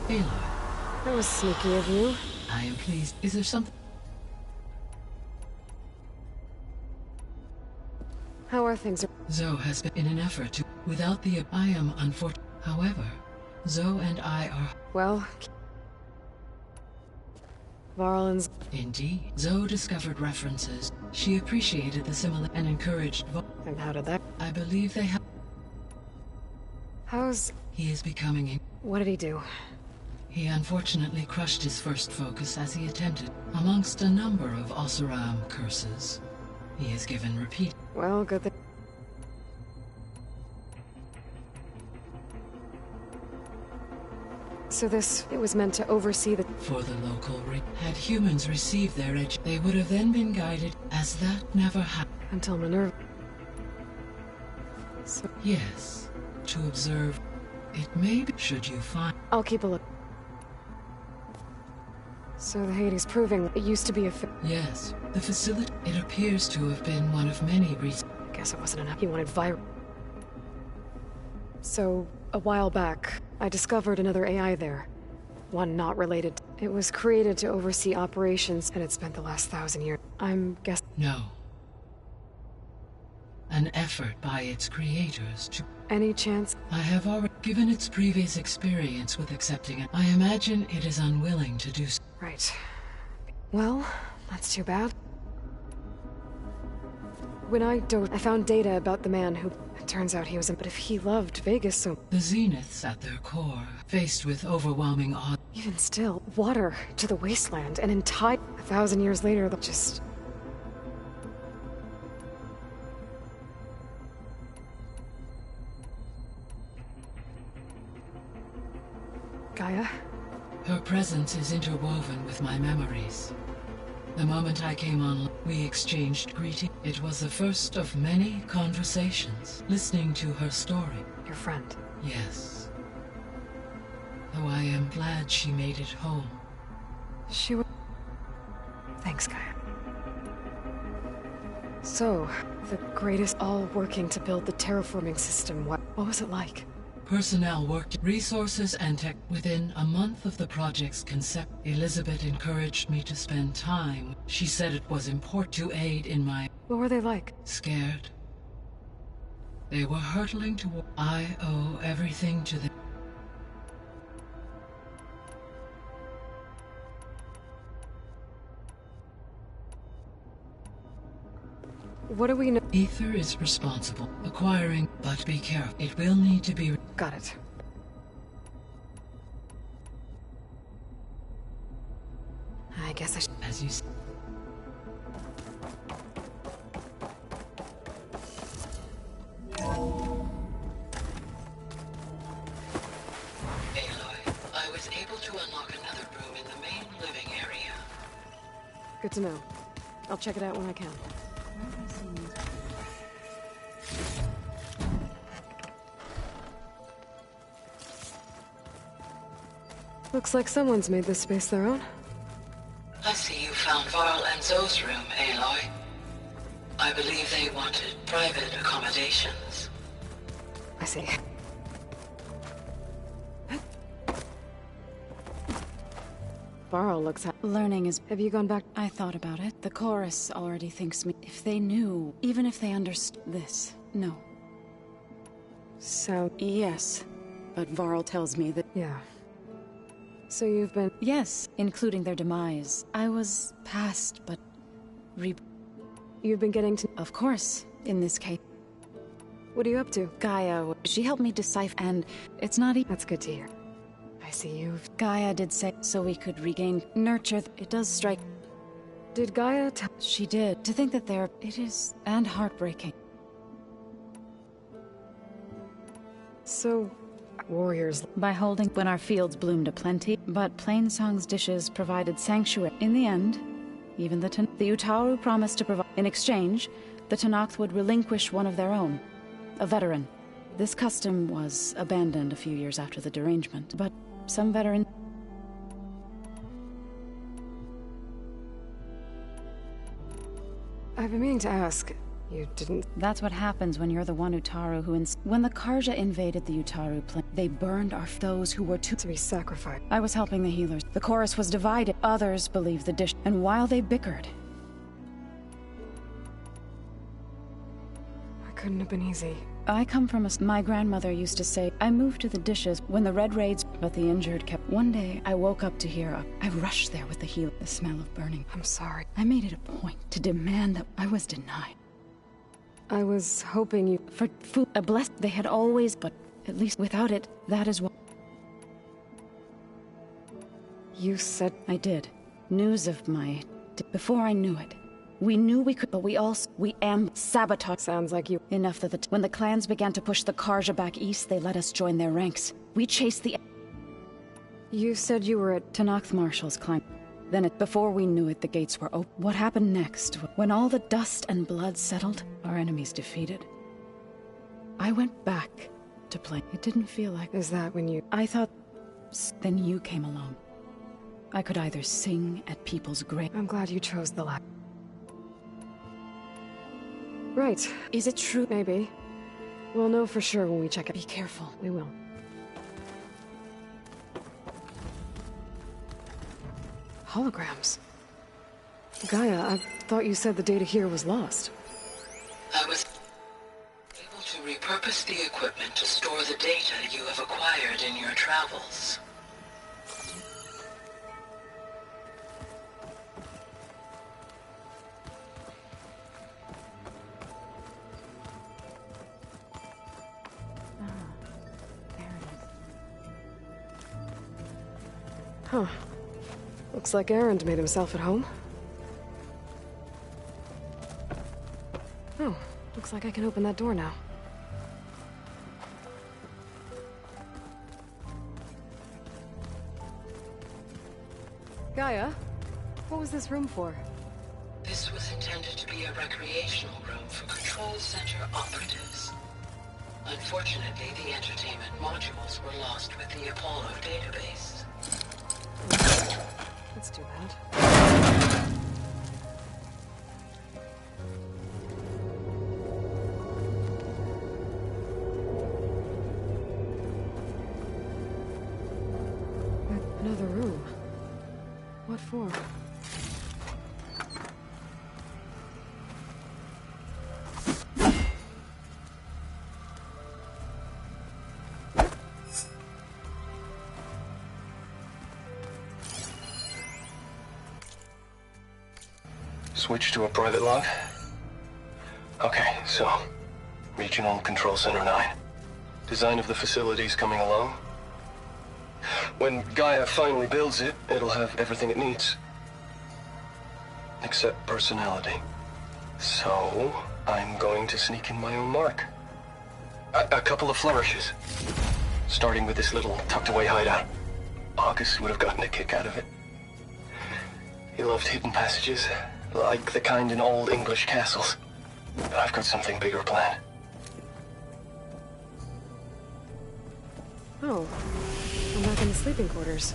Aloy. That was sneaky of you. I am pleased. Is there something? How are things? Zoe has been in an effort to... Without the... I am unfortunate. However, Zoe and I are... Well... Varlin's... Indeed. Zoe discovered references. She appreciated the similar and encouraged... And how did that... I believe they have... How's... He is becoming a... What did he do? He unfortunately crushed his first focus as he attempted, amongst a number of Oseram curses. He is given repeat... Well, good thing... So this... It was meant to oversee the... For the local had humans received their they would have then been guided, as that never happened. Until Minerva... So... Yes. To observe... It may be... Should you find... I'll keep a look. So the Hades proving it used to be a... Yes. The facility... It appears to have been one of many reasons. Guess it wasn't enough. He wanted viral... So, a while back, I discovered another AI there. One not related. It was created to oversee operations, and it spent the last 1,000 years. I'm guessing... No. An effort by its creators to... Any chance? I have already given its previous experience with accepting it. I imagine it is unwilling to do so. Right. Well, that's too bad. When I found data about the man who... It turns out he was... But if he loved Vegas so... The Zeniths at their core, faced with overwhelming odds... Even still, water to the wasteland, and in tide... 1,000 years later, they'll just... Gaia? Her presence is interwoven with my memories. The moment I came on, we exchanged greetings. It was the first of many conversations, listening to her story. Your friend? Yes. Though I am glad she made it home. She would... Thanks, Gaia. So, the greatest all working to build the terraforming system. What was it like? Personnel worked, resources and tech. Within a month of the project's concept, Elizabeth encouraged me to spend time. She said it was important to aid in my... What were they like? Scared. They were hurtling toward... I owe everything to them. What do we know? Ether is responsible. Acquiring, but be careful. It will need to be... Got it. I guess I should... As you say. Aloy, I was able to unlock another room in the main living area. Good to know. I'll check it out when I can. Looks like someone's made this space their own. I see you found Varl and Zoe's room, Aloy. I believe they wanted private accommodations. I see. Varl looks at... Learning is... Have you gone back? I thought about it. The chorus already thinks me... If they knew, even if they understood this, no. So... Yes. But Varl tells me that... Yeah. So you've been... Yes, including their demise. I was past, but... You've been getting to... Of course, in this case. What are you up to? Gaia, she helped me decipher, and it's not That's good to hear. I see you've... Gaia did say so we could regain... Nurture... It does strike... Did Gaia She did. To think that they're... It is... And heartbreaking. So... Warriors... By holding when our fields bloomed aplenty, but Plainsong's dishes provided sanctuary. In the end, even the Utaru promised to provide... In exchange, the Tenakth would relinquish one of their own. A veteran. This custom was abandoned a few years after the derangement, but some veteran... I've been meaning to ask. You didn't... That's what happens when you're the one Utaru who When the Karja invaded the Utaru plain, they burned those who were to be sacrificed. I was helping the healers. The chorus was divided. Others believed the dish. And while they bickered... It couldn't have been easy. I come from My grandmother used to say, I moved to the dishes when the red raids, but the injured kept... One day, I woke up to hear I rushed there with the heal, the smell of burning. I'm sorry. I made it a point to demand that I was denied. I was hoping you... For food, a blessed... They had always, but at least without it, that is what... You said... I did. News of my... Before I knew it. We knew we could, but we sabotage. Sounds like you... Enough that when the clans began to push the Karja back east, they let us join their ranks. We chased the... You said you were at... Tenakth marshals climbed. Then before we knew it, the gates were open. What happened next? When all the dust and blood settled, our enemies defeated. I went back to play. It didn't feel like... Is that when you... I thought... Then you came along. I could either sing at people's grave... I'm glad you chose the latter. Right. Is it true? Maybe. We'll know for sure when we check it. Be careful. We will. Holograms. Gaia, I thought you said the data here was lost. I was able to repurpose the equipment to store the data you have acquired in your travels. Huh. Looks like Erend made himself at home. Oh, looks like I can open that door now. Gaia, what was this room for? This was intended to be a recreational room for Control Center operatives. Unfortunately, the entertainment modules were lost with the Apollo database. That's too bad. Another room. What for? Switch to a private log? Okay, so... Regional Control Center 9. Design of the facility's coming along. When Gaia finally builds it, it'll have everything it needs. Except personality. So, I'm going to sneak in my own mark. A couple of flourishes. Starting with this little tucked-away hideout. August would have gotten a kick out of it. He loved hidden passages, like the kind in old English castles. But I've got something bigger planned. Oh, I'm back in the sleeping quarters.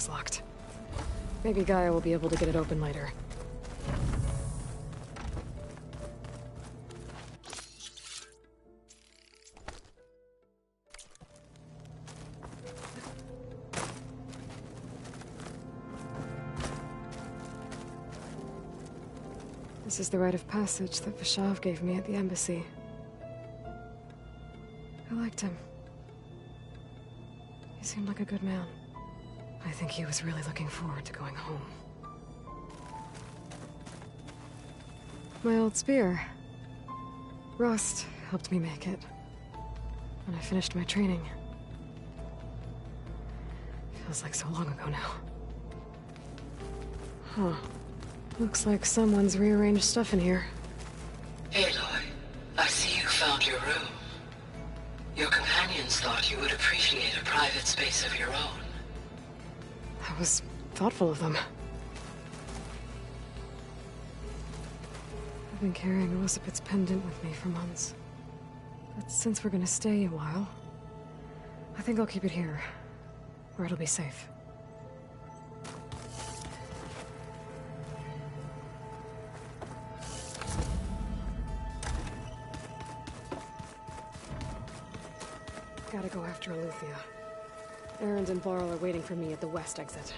door's locked. Maybe Gaia will be able to get it open later. This is the rite of passage that Vashav gave me at the embassy. I liked him. He seemed like a good man. I think he was really looking forward to going home. My old spear. Rust helped me make it. When I finished my training. Feels like so long ago now. Huh. Looks like someone's rearranged stuff in here. Aloy, I see you found your room. Your companions thought you would appreciate a private space of your own. That was thoughtful of them. I've been carrying Elizabeth's pendant with me for months. But since we're gonna stay a while, I think I'll keep it here, where it'll be safe. Gotta go after Aletheia. Erend and Varl are waiting for me at the west exit.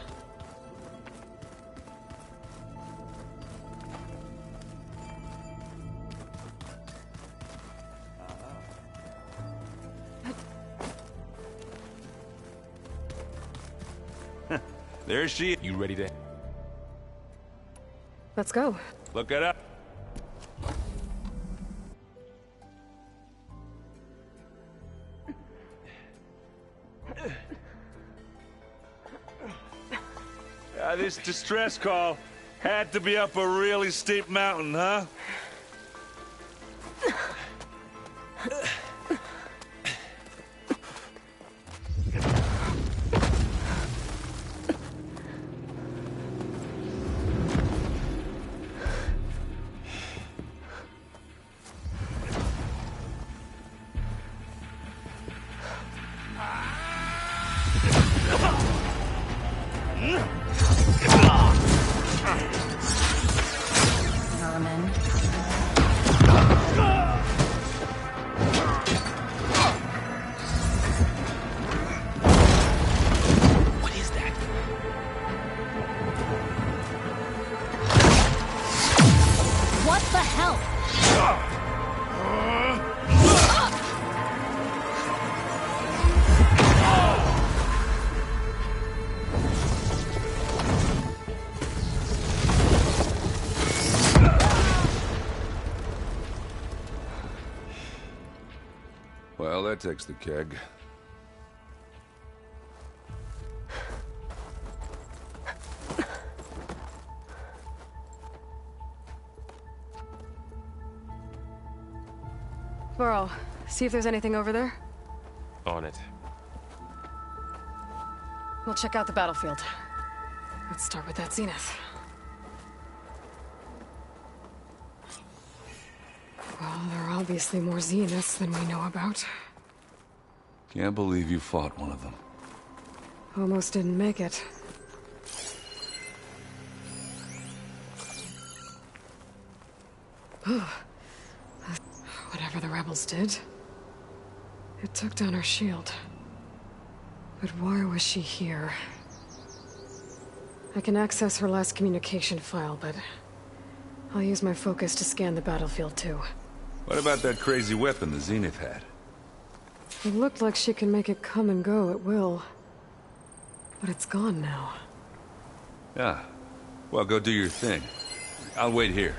There she is. You ready to... Let's go. Look it up. This distress call had to be up a really steep mountain, huh? Well, that takes the keg. Varl, see if there's anything over there. On it. We'll check out the battlefield. Let's start with that zenith. Well, there are obviously more zeniths than we know about. Can't believe you fought one of them. Almost didn't make it. Whatever the rebels did, it took down our shield. But why was she here? I can access her last communication file, but I'll use my focus to scan the battlefield too. What about that crazy weapon the Zenith had? It looked like she can make it come and go at will. But it's gone now. Yeah. Well, go do your thing. I'll wait here.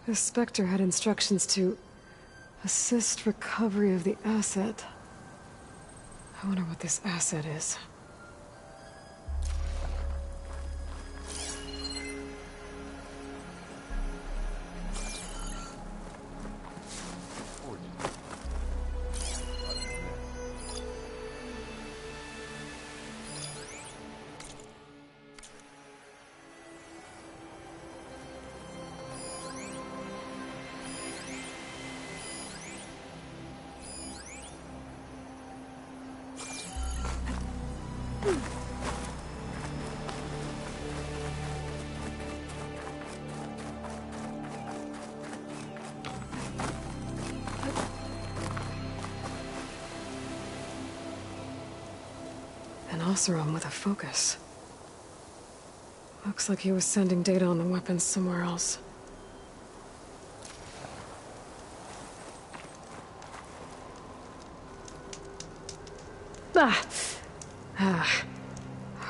The Spectre had instructions to assist recovery of the asset. I wonder what this asset is. Oseram with a focus. Looks like he was sending data on the weapons somewhere else.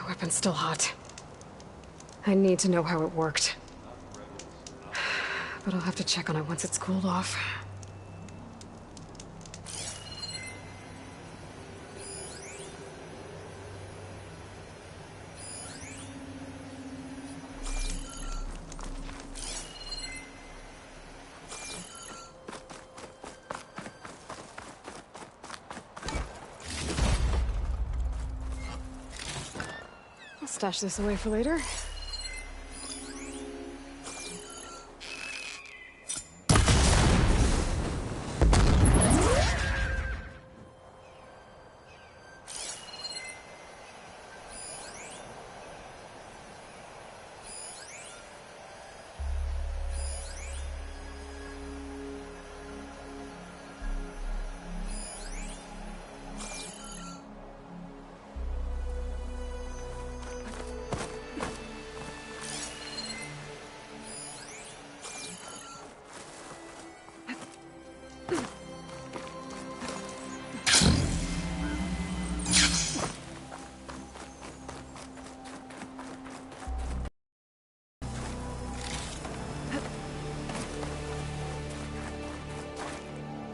Weapon's still hot. I need to know how it worked. But I'll have to check on it once it's cooled off. I'll stash this away for later.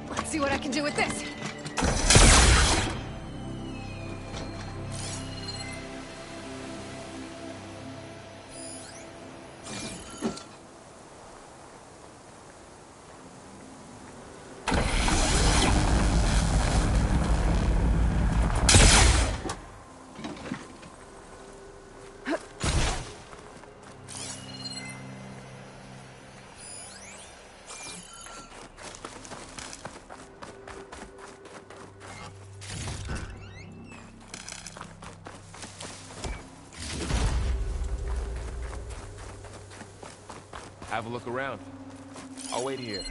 Let's see what I can do with this. Have a look around. I'll wait here.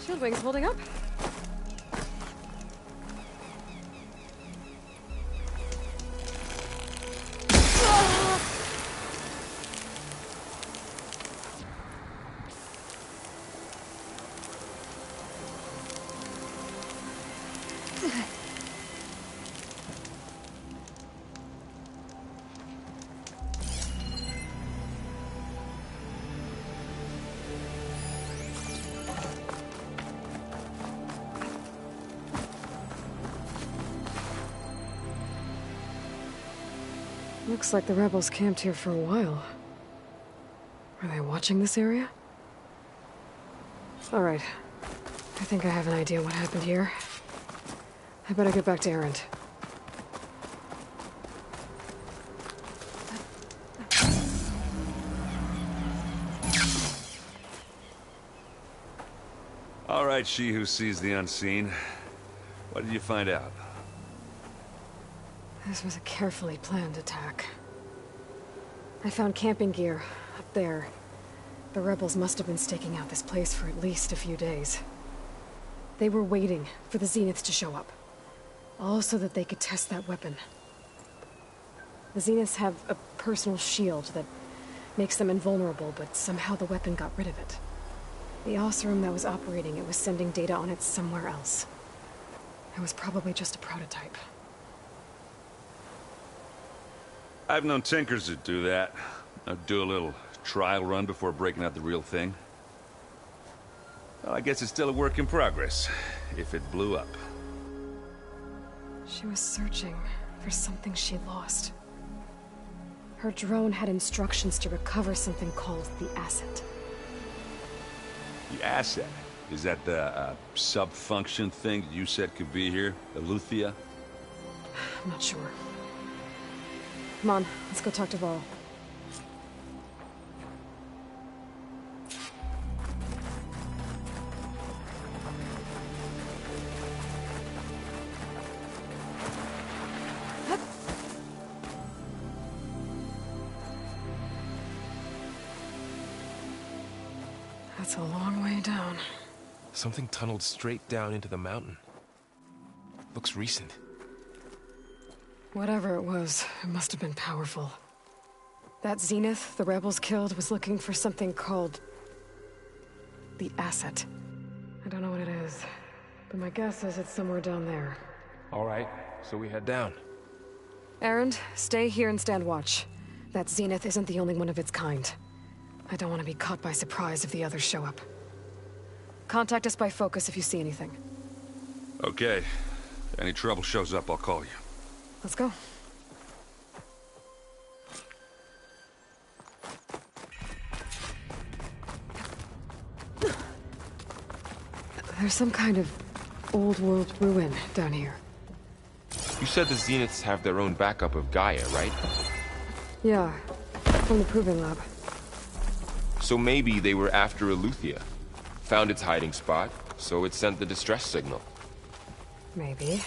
Shield wing's holding up. Looks like the rebels camped here for a while. Are they watching this area? All right. I think I have an idea what happened here. I better get back to Erend. All right, she who sees the unseen. What did you find out? This was a carefully planned attack. I found camping gear up there. The rebels must have been staking out this place for at least a few days. They were waiting for the Zeniths to show up. All so that they could test that weapon. The Zeniths have a personal shield that makes them invulnerable, but somehow the weapon got rid of it. The Oseram that was operating it was sending data on it somewhere else. It was probably just a prototype. I've known tinkers that do that. I'd do a little trial run before breaking out the real thing. Well, I guess it's still a work in progress, if it blew up. She was searching for something she lost. Her drone had instructions to recover something called the asset. The asset? Is that the sub-function thing that you said could be here? Eleuthia? I'm not sure. Come on, let's go talk to Varl. That's a long way down. Something tunneled straight down into the mountain. Looks recent. Whatever it was, it must have been powerful. That Zenith the rebels killed was looking for something called the Asset. I don't know what it is, but my guess is it's somewhere down there. All right, so we head down. Erend, stay here and stand watch. That Zenith isn't the only one of its kind. I don't want to be caught by surprise if the others show up. Contact us by focus if you see anything. Okay. If any trouble shows up, I'll call you. Let's go. There's some kind of old-world ruin down here. You said the Zeniths have their own backup of Gaia, right? Yeah, from the Proving Lab. So maybe they were after Eleuthia. Found its hiding spot, so it sent the distress signal. Maybe.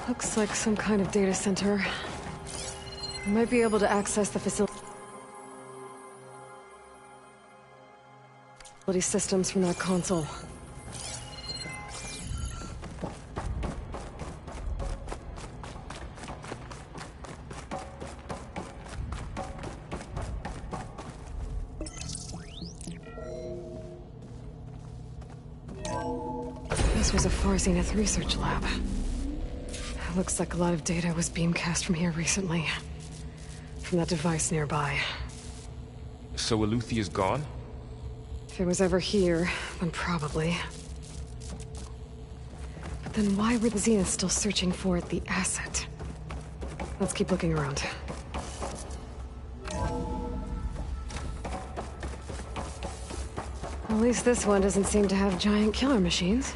Looks like some kind of data center. We might be able to access the facility systems from that console. This was a Far Zenith research lab. Looks like a lot of data was beamcast from here recently. From that device nearby. So Eleuthia's gone? If it was ever here, then probably. But then why were the Zeniths still searching for the Asset? Let's keep looking around. At least this one doesn't seem to have giant killer machines.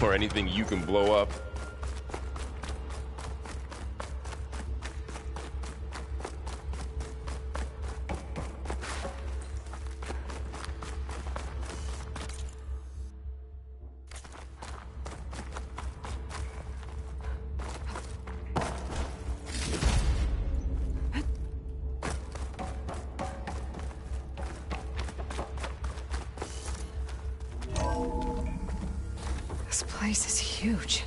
Or anything you can blow up. This place is huge.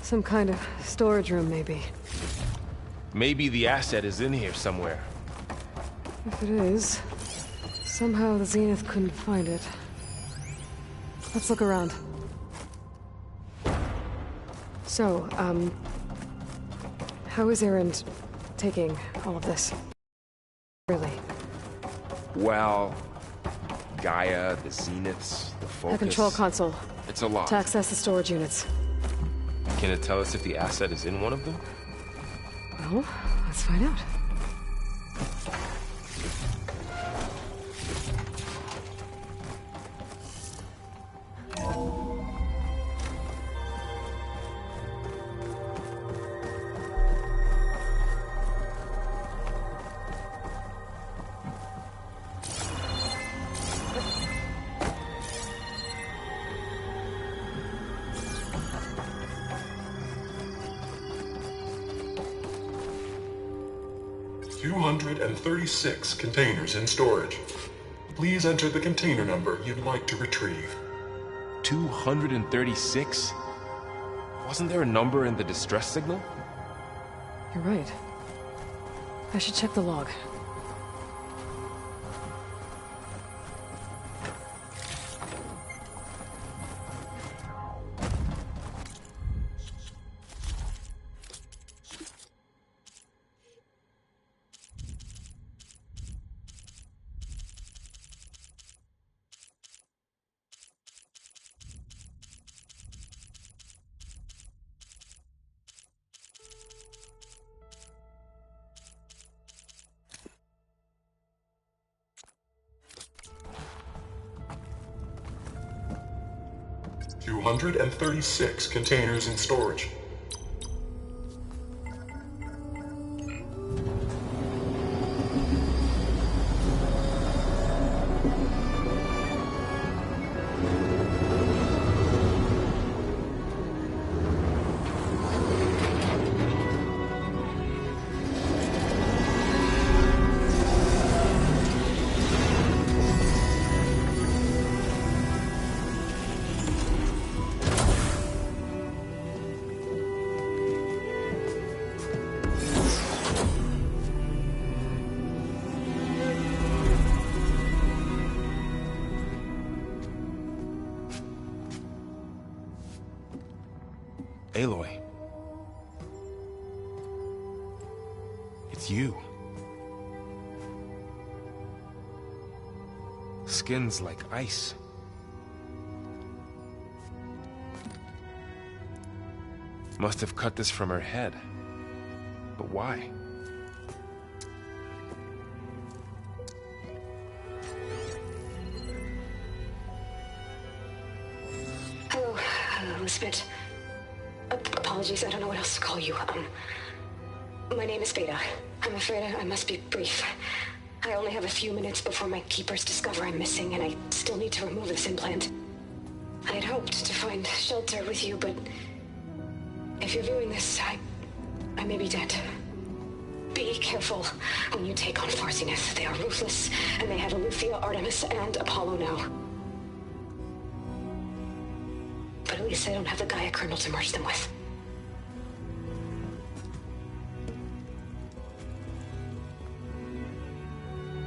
Some kind of storage room, maybe. Maybe the Asset is in here somewhere. If it is, somehow the Zenith couldn't find it. Let's look around. So, how is Erend taking all of this? Really? Well, Gaia, the Zeniths, the Focus... The control console. It's a lot. To access the storage units. Can it tell us if the Asset is in one of them? Well, let's find out. $236 containers in storage. Please enter the container number you'd like to retrieve. 236? Wasn't there a number in the distress signal? You're right. I should check the log. 236 containers in storage. Aloy. It's you. Skin's like ice. Must have cut this from her head. But why? Hello, Lisbeth. Apologies, I don't know what else to call you. My name is Veda. I'm afraid I must be brief. I only have a few minutes before my keepers discover I'm missing, and I still need to remove this implant. I had hoped to find shelter with you, but if you're viewing this, I may be dead. Be careful when you take on Far Zenith. They are ruthless, and they have Aletheia, Artemis, and Apollo now. But at least they don't have the Gaia kernel to merge them with.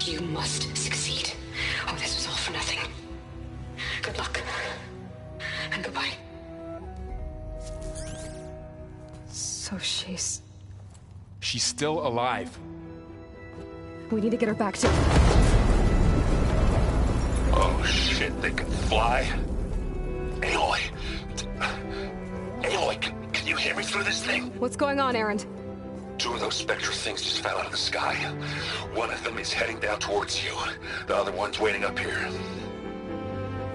You must succeed, or this was all for nothing. Good luck. And goodbye. So she's still alive. We need to get her back to... Oh shit, they can fly? Aloy! Aloy, can you hear me through this thing? What's going on, Erend? 2 of those Spectre things just fell out of the sky. One of them is heading down towards you. The other one's waiting up here.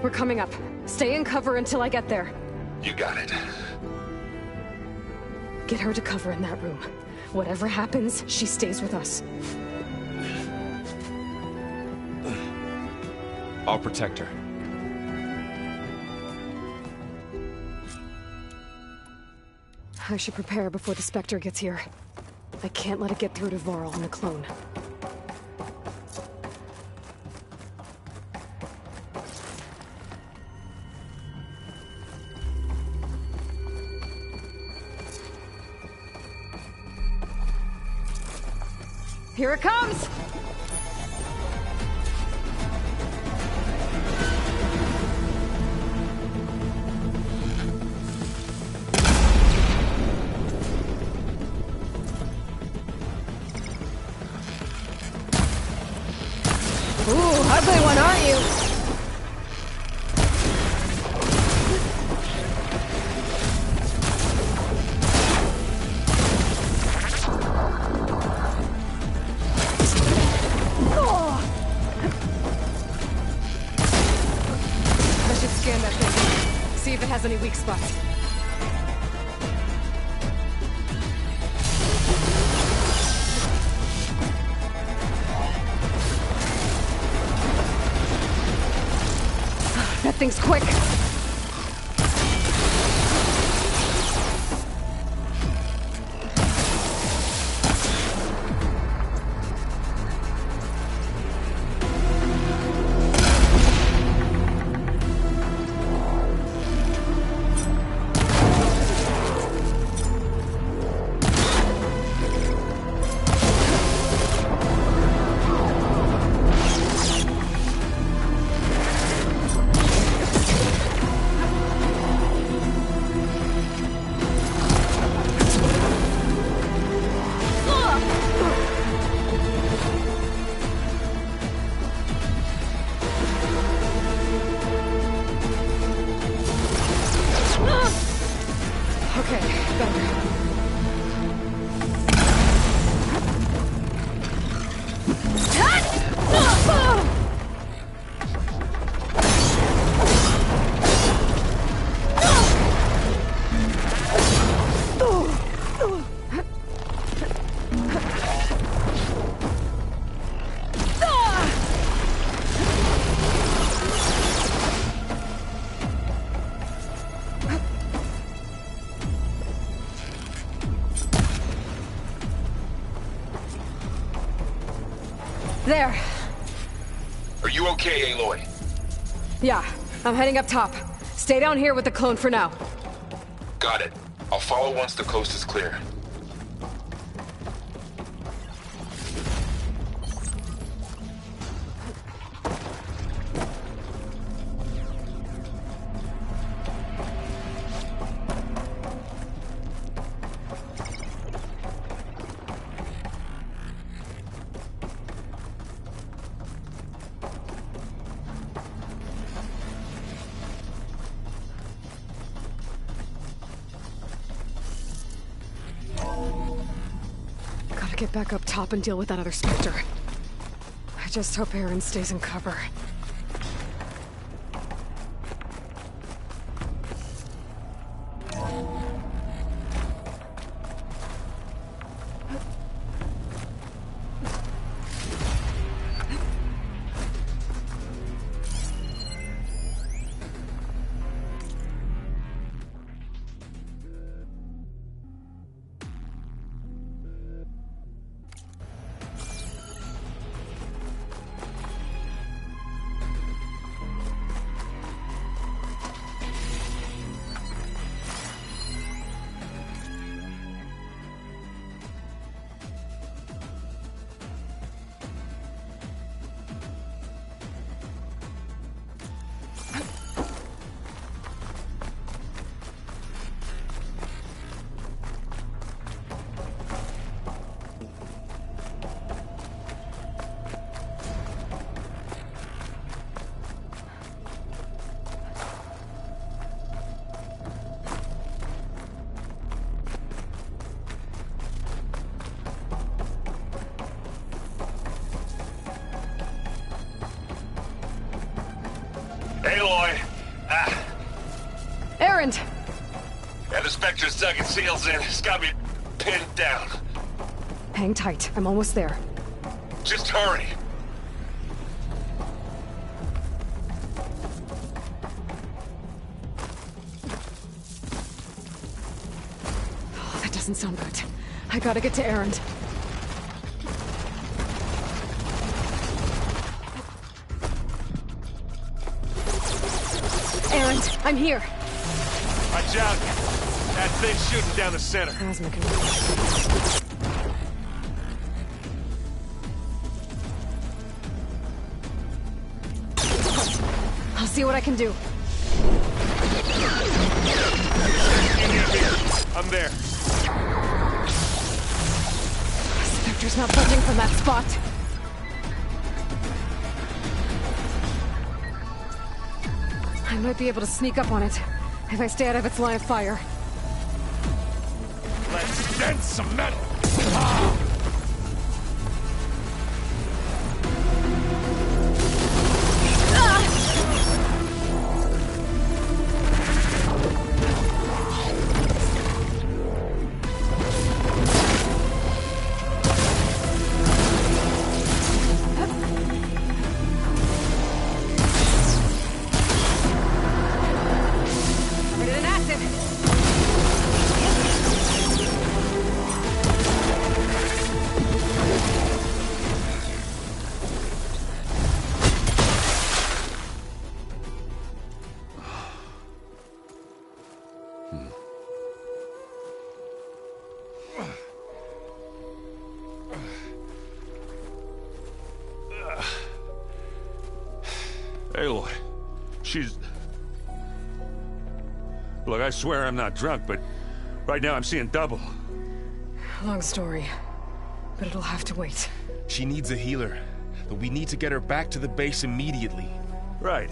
We're coming up. Stay in cover until I get there. You got it. Get her to cover in that room. Whatever happens, she stays with us. I'll protect her. I should prepare before the Spectre gets here. I can't let it get through to Varl and the clone. Here it comes! Ugly one, aren't you? I should scan that thing. See if it has any weak spots. That thing's quick. There. Are you okay, Aloy? Yeah, I'm heading up top. Stay down here with the clone for now. Got it. I'll follow once the coast is clear. Get back up top and deal with that other Spectre. I just hope Aaron stays in cover. Aloy! Erend! Yeah, the Spectre's dug its heels in. It's got me pinned down. Hang tight. I'm almost there. Just hurry. Oh, that doesn't sound good. I gotta get to Erend. Erend, I'm here. Watch out. That thing's shooting down the center. Plasma can... I'll see what I can do. I'm there. Spectre's not budging from that spot. I might be able to sneak up on it if I stay out of its line of fire. Let's dent some metal. Aloy, she's... Look, I swear I'm not drunk, but right now I'm seeing double. Long story, but it'll have to wait. She needs a healer, but we need to get her back to the base immediately. Right.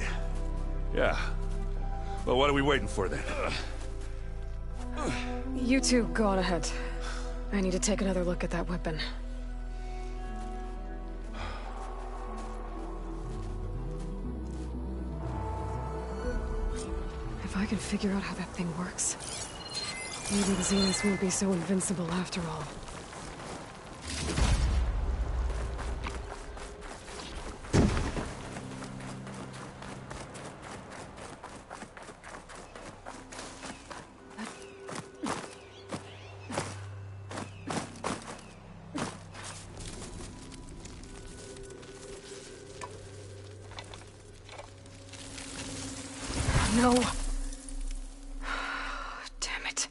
Yeah. Well, what are we waiting for then? You two go on ahead. I need to take another look at that weapon. If I can figure out how that thing works, maybe the Xenos won't be so invincible after all. no! Damn it.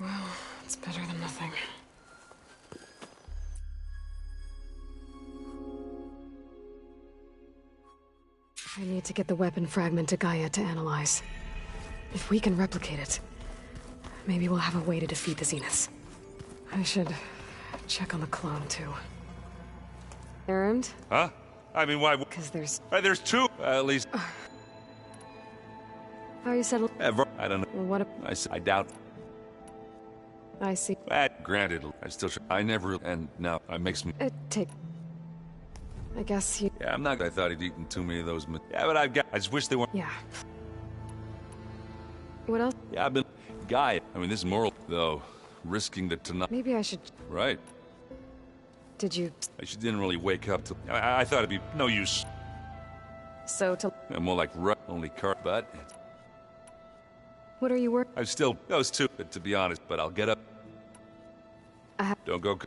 Well, it's better than nothing. I need to get the weapon fragment to Gaia to analyze. If we can replicate it, maybe we'll have a way to defeat the Zeniths. I should check on the clone, too. Errand? Huh? I mean, why? Because there's... There's two, at least. How you settled? Ever. I don't know. Well, what I doubt. I see. Granted, I still... I never... And now, it makes me... I guess you... Yeah, I'm not... I thought he'd eaten too many of those... Yeah, but I've got... I just wish they weren't... Yeah. What else? Yeah, I've been... Guy. I mean, this is moral, though. Risking the tonight. Maybe I should... Right. Did you... She didn't really wake up till... I thought it'd be no use. So to... More like only car, but... What are you working... I'm still... Those two, to be honest, but I'll get up. Don't go...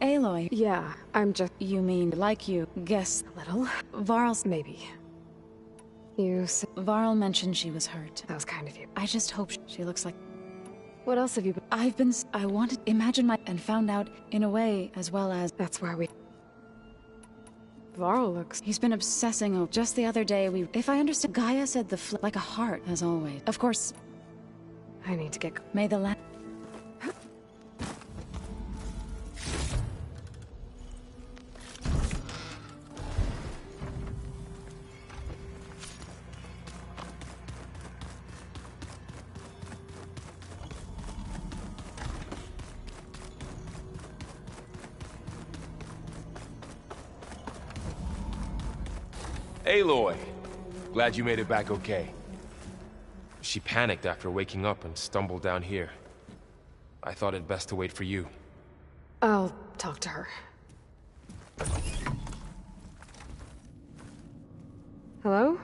Aloy. Yeah, I'm just... You mean, like you, guess... A little? Varl's... Maybe. You... Varl mentioned she was hurt. That was kind of you. I just hope she looks like... What else have you been... I wanted... Imagine my... And found out, in a way, as well as... That's where we... Varl looks... He's been obsessing over... Just the other day, we... If I understand... Gaia said like a heart, as always. Of course... I need to get... May the land... Aloy! Glad you made it back okay. She panicked after waking up and stumbled down here. I thought it best to wait for you. I'll talk to her. Hello?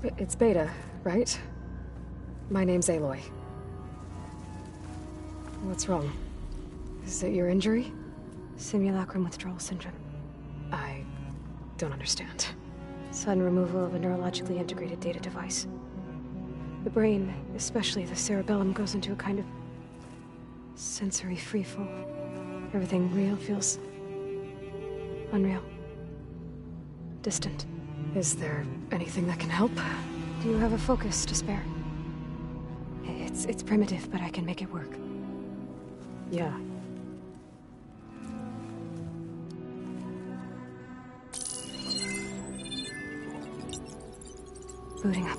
It's Beta, right? My name's Aloy. What's wrong? Is it your injury? Simulacrum withdrawal syndrome. I don't understand. Sudden removal of a neurologically integrated data device. The brain, especially the cerebellum, goes into a kind of sensory freefall. Everything real feels unreal. Distant. Is there anything that can help? Do you have a focus to spare? It's primitive, but I can make it work. Yeah. Booting up.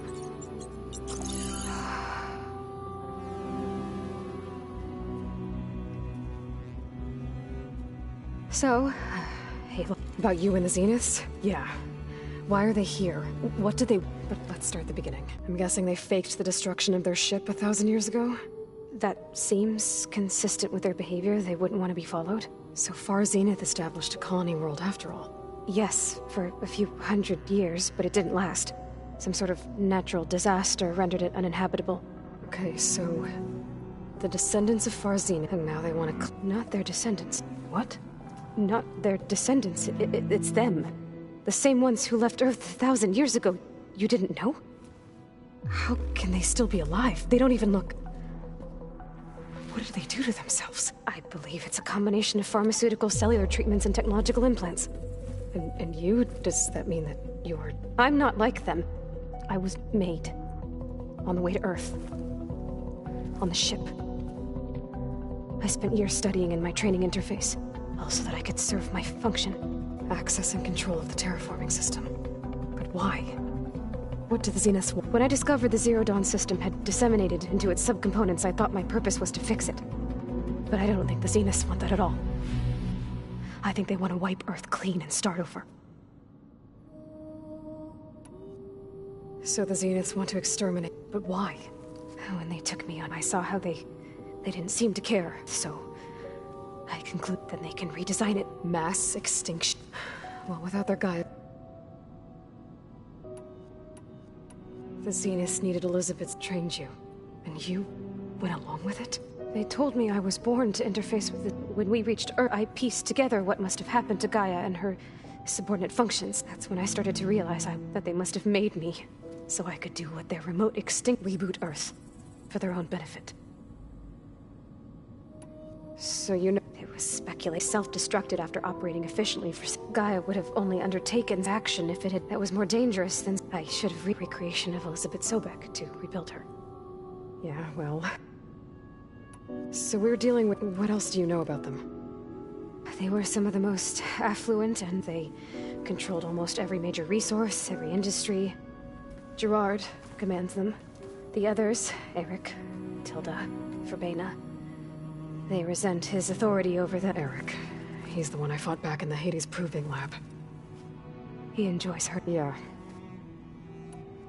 So, hey, about you and the Zeniths? Yeah. Why are they here? What did they... But let's start at the beginning. I'm guessing they faked the destruction of their ship 1,000 years ago? That seems consistent with their behavior. They wouldn't want to be followed. So far, Zenith established a colony world after all. Yes, for a few hundred years, but it didn't last. Some sort of natural disaster rendered it uninhabitable. Okay, so... The descendants of Far Zenith, and now they want to... Not their descendants. What? Not their descendants. It's them. The same ones who left Earth 1,000 years ago. You didn't know? How can they still be alive? They don't even look... What did they do to themselves? I believe it's a combination of pharmaceutical, cellular treatments, and technological implants. And you? Does that mean that you're... I'm not like them. I was made. On the way to Earth. On the ship. I spent years studying in my training interface. All so that I could serve my function. Access and control of the terraforming system. But why? What did the Zeniths want? When I discovered the Zero Dawn system had disseminated into its subcomponents, I thought my purpose was to fix it. But I don't think the Zeniths want that at all. I think they want to wipe Earth clean and start over. So the Zeniths want to exterminate, but why? When they took me on, I saw how they didn't seem to care, so I conclude that they can redesign it. Mass extinction. Well, without their guide... The Zeniths needed Elizabeth to train you. And you went along with it? They told me I was born to interface with it. When we reached Earth, I pieced together what must have happened to Gaia and her subordinate functions. That's when I started to realize that they must have made me so I could do what their remote extinct reboot Earth for their own benefit. So you know, it was speculated, self-destructed after operating efficiently for Gaia would have only undertaken action if it had that was more dangerous than I should have recreation of Elizabeth Sobek to rebuild her. Yeah, well. So we're dealing with what else do you know about them? They were some of the most affluent and they controlled almost every major resource, every industry. Gerard commands them. The others, Eric, Tilda, Verbena. They resent his authority over the... Eric. He's the one I fought back in the Hades Proving Lab. He enjoys her. Yeah.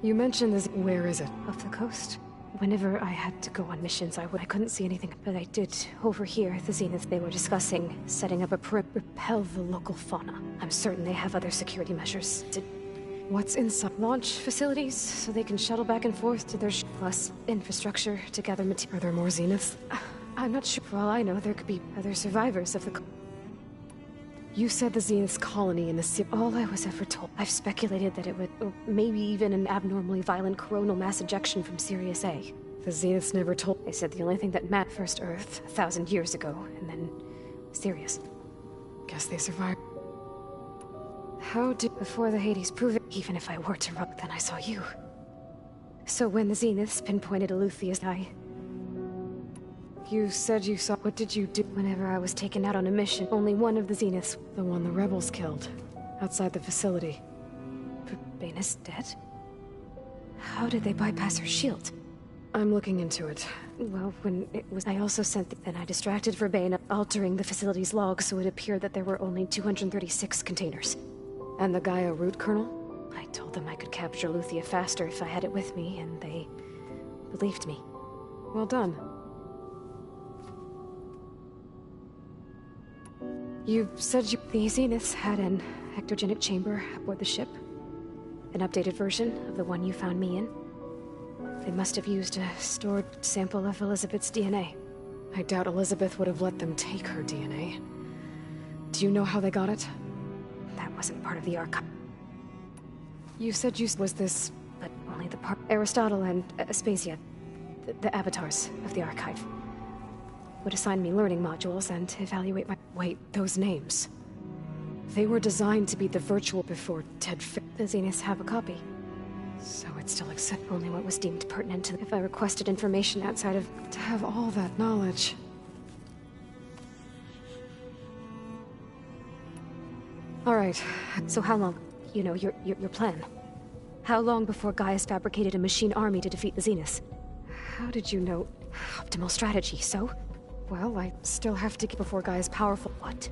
You mentioned this... Where is it? Off the coast. Whenever I had to go on missions, I couldn't see anything. But I did overhear the Zenith. They were discussing setting up a repel the local fauna. I'm certain they have other security measures. What's inside? Launch facilities, so they can shuttle back and forth to their plus infrastructure to gather material. Are there more Zeniths? I'm not sure. For all I know, there could be other survivors of the... You said the Zenith's colony in the sea. All I was ever told. I've speculated that it would... Or maybe even an abnormally violent coronal mass ejection from Sirius A. The Zeniths never told... They said the only thing that mattered first Earth, 1,000 years ago, and then... Sirius. Guess they survived. How did... Before the Hades prove it, even if I were to run, then I saw you. So when the Zeniths pinpointed Eleutheus, You said you saw... What did you do? Whenever I was taken out on a mission, only one of the Zeniths, the one the rebels killed, outside the facility. Verbena's dead? How did they bypass her shield? I'm looking into it. Well, when it was... I also sent... Then I distracted Verbena, altering the facility's log so it appeared that there were only 236 containers. And the Gaia root kernel? I told them I could capture Luthia faster if I had it with me, and they... believed me. Well done. You said the Zeniths had an ectogenic chamber aboard the ship. An updated version of the one you found me in. They must have used a stored sample of Elizabeth's DNA. I doubt Elizabeth would have let them take her DNA. Do you know how they got it? That wasn't part of the archive. You said you was this, but only the part... Aristotle and Aspasia, the avatars of the archive, would assign me learning modules and evaluate my... Wait, those names. They were designed to be the virtual before Ted The Zeniths have a copy. So it still accepts only what was deemed pertinent to... If I requested information outside of... To have all that knowledge... Alright, so how long? You know, your plan. How long before Gaius fabricated a machine army to defeat the Zeniths? How did you know? Optimal strategy, so? Well, I still have to get before Gaius powerful... What?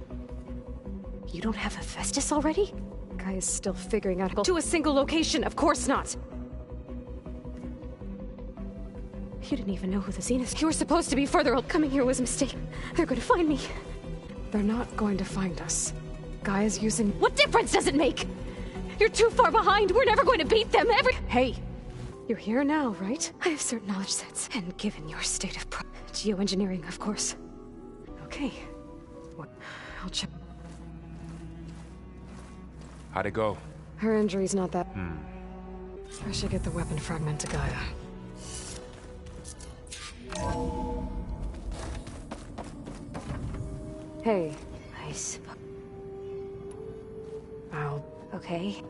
You don't have Hephaestus already? Gaius still figuring out... To a single location, of course not! You didn't even know who the Zeniths... You were supposed to be further... Coming here was a mistake. They're going to find me. They're not going to find us. Gaia's using... What difference does it make? You're too far behind. We're never going to beat them. Hey, you're here now, right? I have certain knowledge sets, and given your state of geoengineering, of course. Okay. I'll check. How'd it go? Her injury's not that... I should get the weapon fragment to Gaia. Hey. Nice. Okay.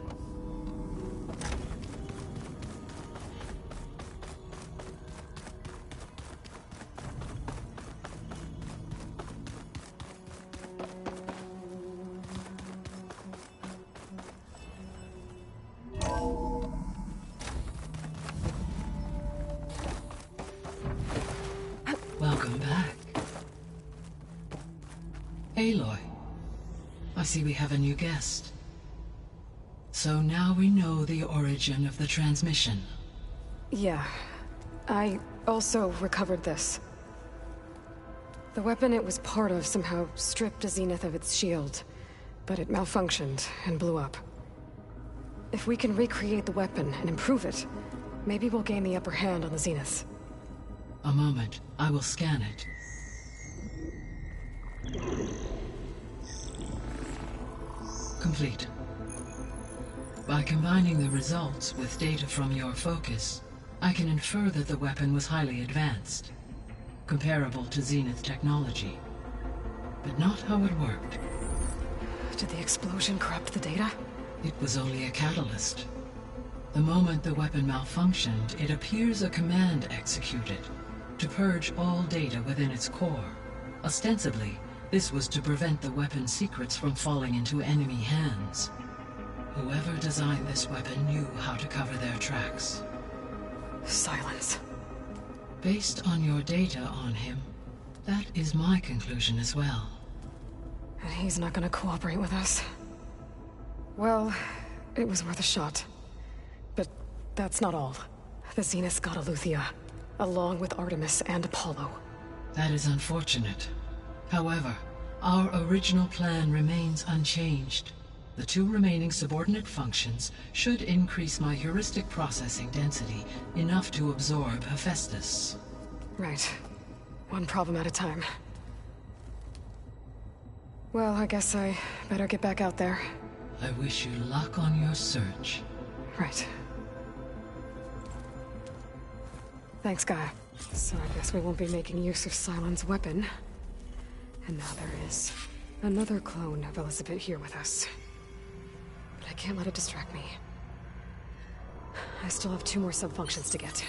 Welcome back. Aloy, I see we have a new guest. So now we know the origin of the transmission. Yeah. I also recovered this. The weapon it was part of somehow stripped a Zenith of its shield. but it malfunctioned and blew up. If we can recreate the weapon and improve it, maybe we'll gain the upper hand on the Zeniths. A moment. I will scan it. Complete. By combining the results with data from your focus, I can infer that the weapon was highly advanced, comparable to Zenith technology. But not how it worked. Did the explosion corrupt the data? It was only a catalyst. The moment the weapon malfunctioned, it appears a command executed to purge all data within its core. Ostensibly, this was to prevent the weapon's secrets from falling into enemy hands. Whoever designed this weapon knew how to cover their tracks. Silence. Based on your data on him, that is my conclusion as well. And he's not gonna cooperate with us. Well, it was worth a shot. But that's not all. The Zeniths got Aletheia, along with Artemis and Apollo. That is unfortunate. However, our original plan remains unchanged. The 2 remaining subordinate functions should increase my heuristic processing density enough to absorb Hephaestus. Right. One problem at a time. Well, I guess I better get back out there. I wish you luck on your search. Right. Thanks, Gaia. So I guess we won't be making use of Cylon's weapon. And now there is another clone of Elizabeth here with us. But I can't let it distract me. I still have 2 more sub-functions to get.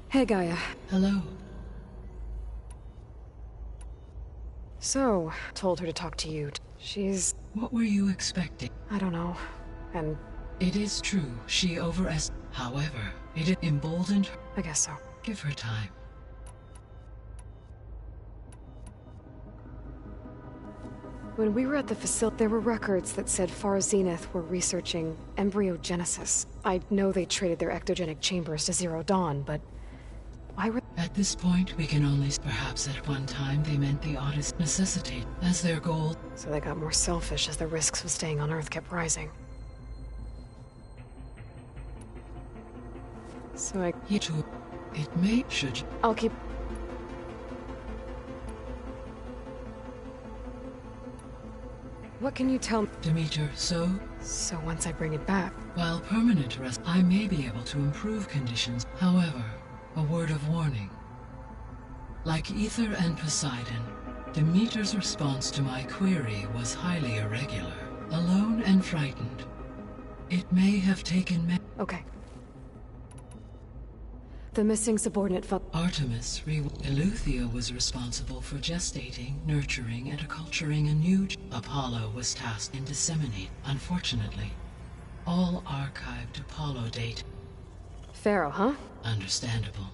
Hey, Gaia. Hello. So, told her to talk to you. She's... What were you expecting? I don't know. And... It is true, she However, it emboldened her. I guess so. Give her time. When we were at the facility, there were records that said Far Zenith were researching embryogenesis. I know they traded their ectogenic chambers to Zero Dawn, but... why were... At this point, we can only... Perhaps at one time they meant the Odyssey necessitate as their goal. So they got more selfish as the risks of staying on Earth kept rising. So I... It may... Should... I'll keep... What can you tell me? Demeter, so? So once I bring it back... While permanent rest, I may be able to improve conditions. However, a word of warning. Like Ether and Poseidon, Demeter's response to my query was highly irregular. Alone and frightened. It may have taken Okay. The missing subordinate Artemis, Aletheia was responsible for gestating, nurturing, and acculturating a new... Apollo was tasked and disseminate. Unfortunately, all archived Apollo data. Pharaoh, huh? Understandable.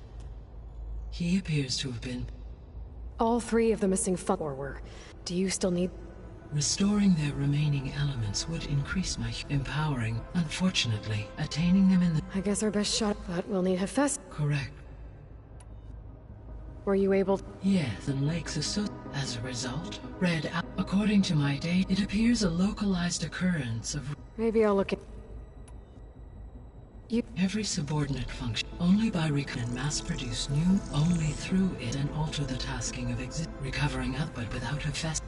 He appears to have been... All 3 of the missing were. Do you still need... Restoring their remaining elements would increase my empowering. Unfortunately, attaining them in the... I guess our best shot, but we'll need Hephaestus. Correct. Were you able... Yes, and lakes as a result, red... According to my data, it appears a localized occurrence of... Maybe I'll look at... Every subordinate function, only by and mass-produce new, only through it and alter the tasking of recovering output without Hephaestus.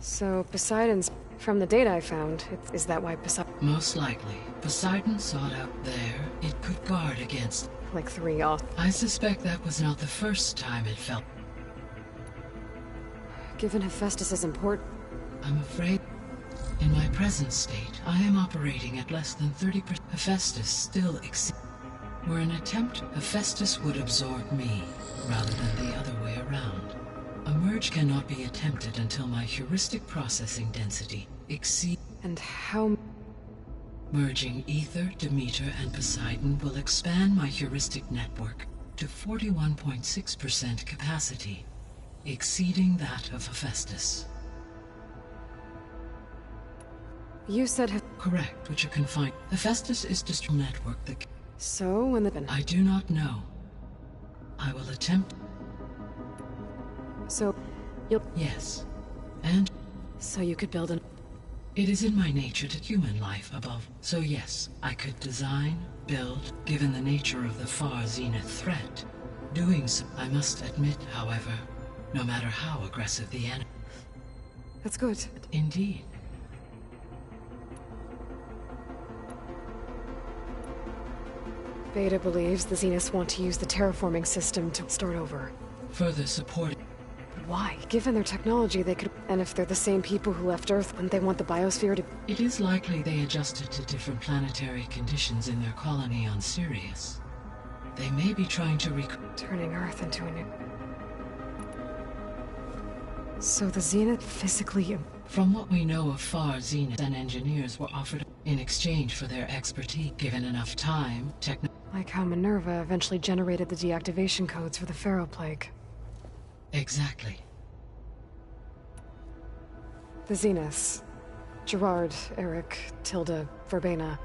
So, Poseidon's... From the data I found, is that why Poseidon... Most likely. Poseidon sought out there, it could guard against... Like 3 off. I suspect that was not the first time it felt... Given Hephaestus is important... I'm afraid... In my present state, I am operating at less than 30%. Hephaestus still exceeds... Were an attempt, Hephaestus would absorb me, rather than the other way around. A merge cannot be attempted until my heuristic processing density exceeds... And how... Merging Ether, Demeter, and Poseidon will expand my heuristic network to 41.6% capacity, exceeding that of Hephaestus. You said... Correct, which are confined. Hephaestus is just a network that... So, when the... I do not know. I will attempt... So, Yes. And so you could build an... It is in my nature to human life above. So yes, I could design, build, given the nature of the far zenith threat. Doing so, I must admit, however, no matter how aggressive the enemy. That's good. Indeed. Beta believes the Zeniths want to use the terraforming system to start over. Further support. Why? Given their technology, they could... And if they're the same people who left Earth, wouldn't they want the biosphere to... It is likely they adjusted to different planetary conditions in their colony on Sirius. They may be trying to turning Earth into a new... So the Zenith physically... From what we know of Far Zenith, and engineers were offered in exchange for their expertise. Given enough time, like how Minerva eventually generated the deactivation codes for the Pharaoh Plague. Exactly. The Zeniths. Gerard, Eric, Tilda, Verbena.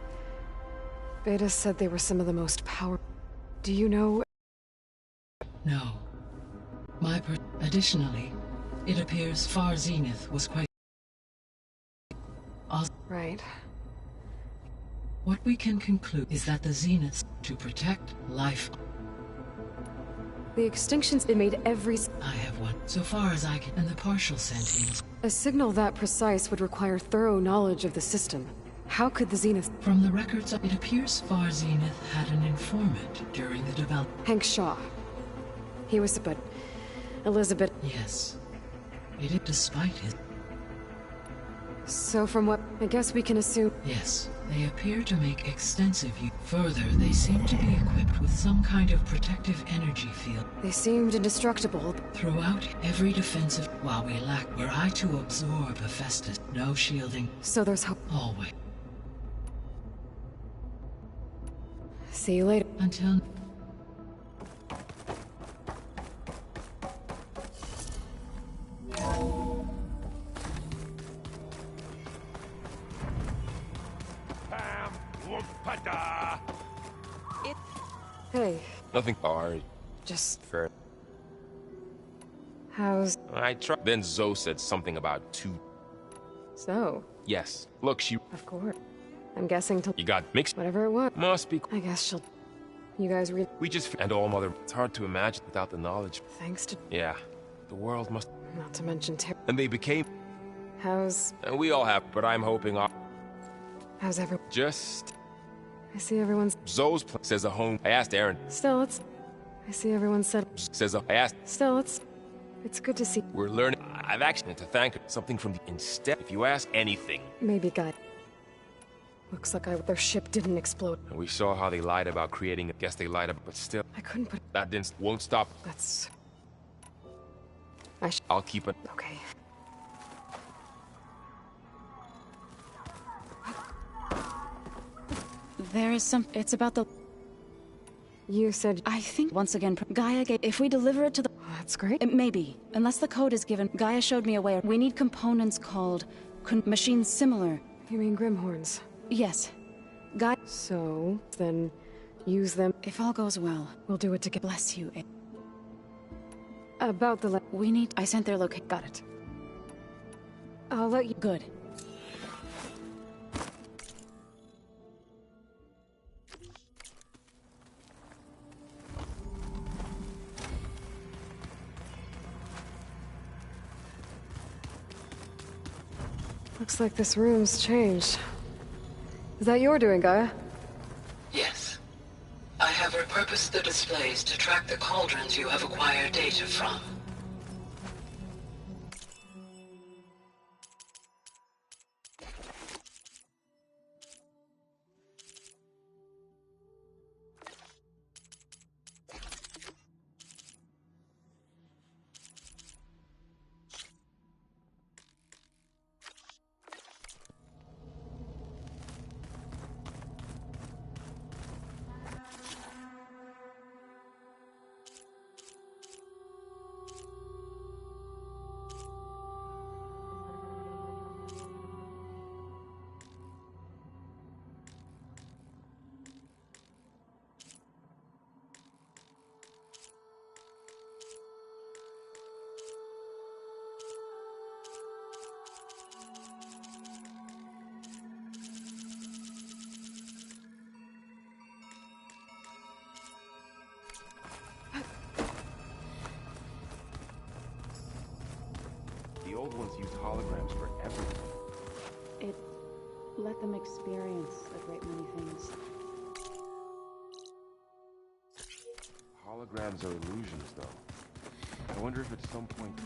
Beta said they were some of the most powerful... Do you know... No. Additionally, it appears Far Zenith was quite... Right. What we can conclude is that the Zeniths, to protect life... The extinctions, it made every... I have one, so far as I can, and the partial sentience. A signal that precise would require thorough knowledge of the system. How could the Zenith... From the records, it appears Far Zenith had an informant during the development. Hank Shaw. He was... but... Elizabeth... Yes. Despite his... So from what... I guess we can assume... Yes, they appear to make extensive use. Further, they seem to be equipped with some kind of protective energy field. They seemed indestructible. Throughout every defensive... While we lack... Were I to absorb Hephaestus, no shielding... So there's hope. Always. See you later. Until... Hey. Nothing hard. Just... Fair. How's... I tried. Then Zoe said something about 2. So? Yes. Look, she... Of course. I'm guessing till... You got mixed? Whatever it was. Must be... I guess she'll... You guys read... We just... And all mother... It's hard to imagine without the knowledge. Thanks to... Yeah. The world must... Not to mention And they became... How's... And we all have, but I'm hoping... How's everyone... Just... I see everyone's... Zoe's says a home. I asked Aaron. Still, it's... I see everyone said... Says I asked... Still, it's good to see... We're learning... I've actually to thank her. Something from the... Instead, if you ask anything... Maybe guy... Looks like their ship didn't explode. And we saw how they lied about creating it. Guess they lied about... But still... I couldn't put... That didn't... Won't stop. That's... I'll keep it. Okay. There is some... It's about the... You said... I think, once again, Gaia gave... If we deliver it to the... That's great. It may be. Unless the code is given. Gaia showed me a way. We need components called... machines similar. You mean Grimhorns? Yes. Gaia... So, then... Use them... If all goes well. We'll do it together. Bless you, About the... We need... I sent their location. Got it. I'll let you... Good. Looks like this room's changed. Is that your doing, Gaia? Yes. I have repurposed the displays to track the cauldrons you have acquired data from. used holograms for everything. It let them experience a great many things. Holograms are illusions, though. I wonder if at some point...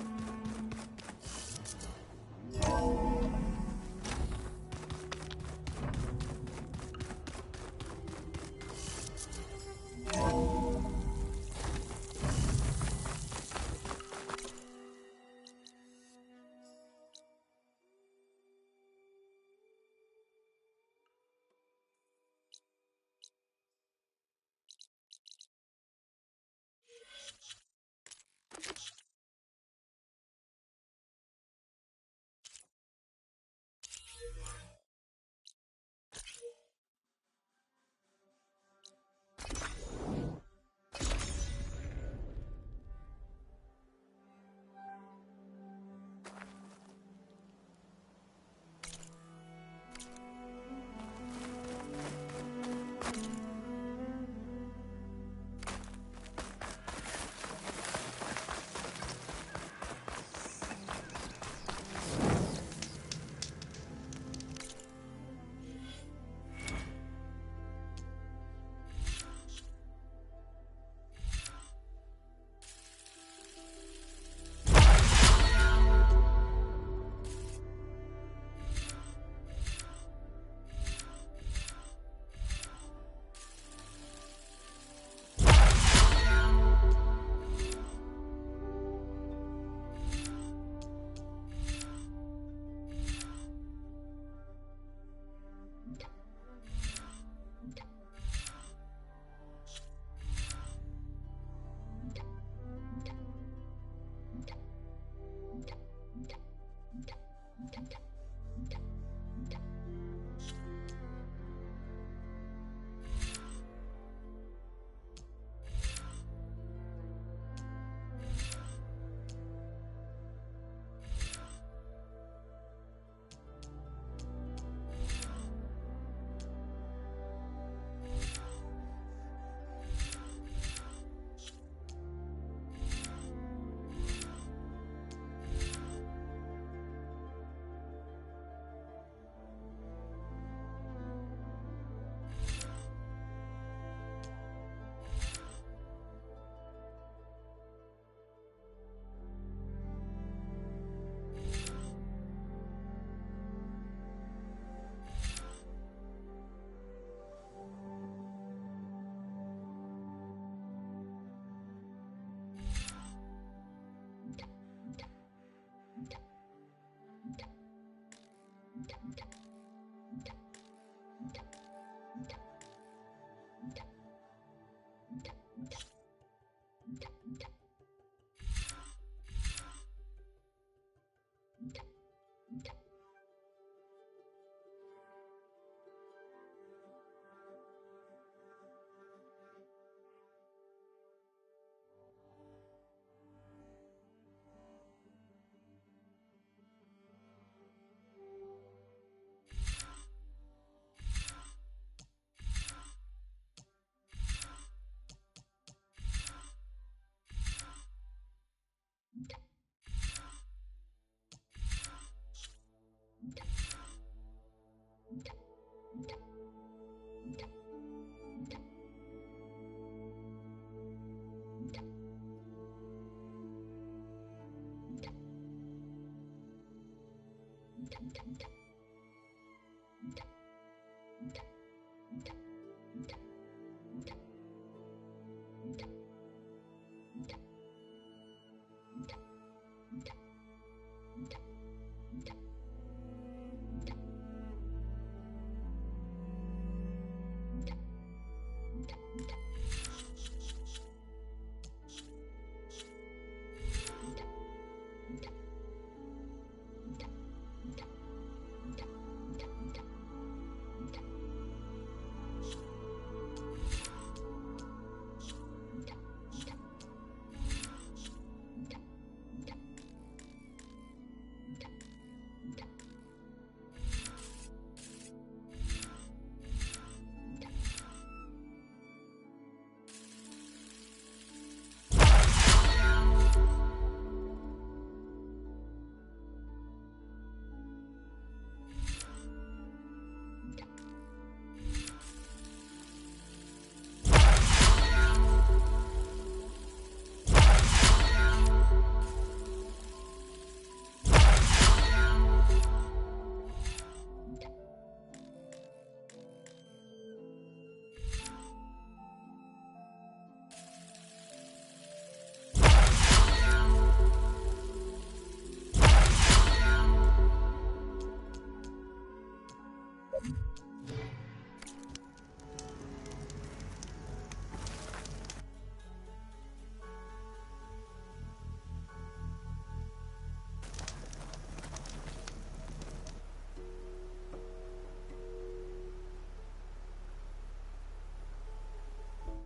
Thank you.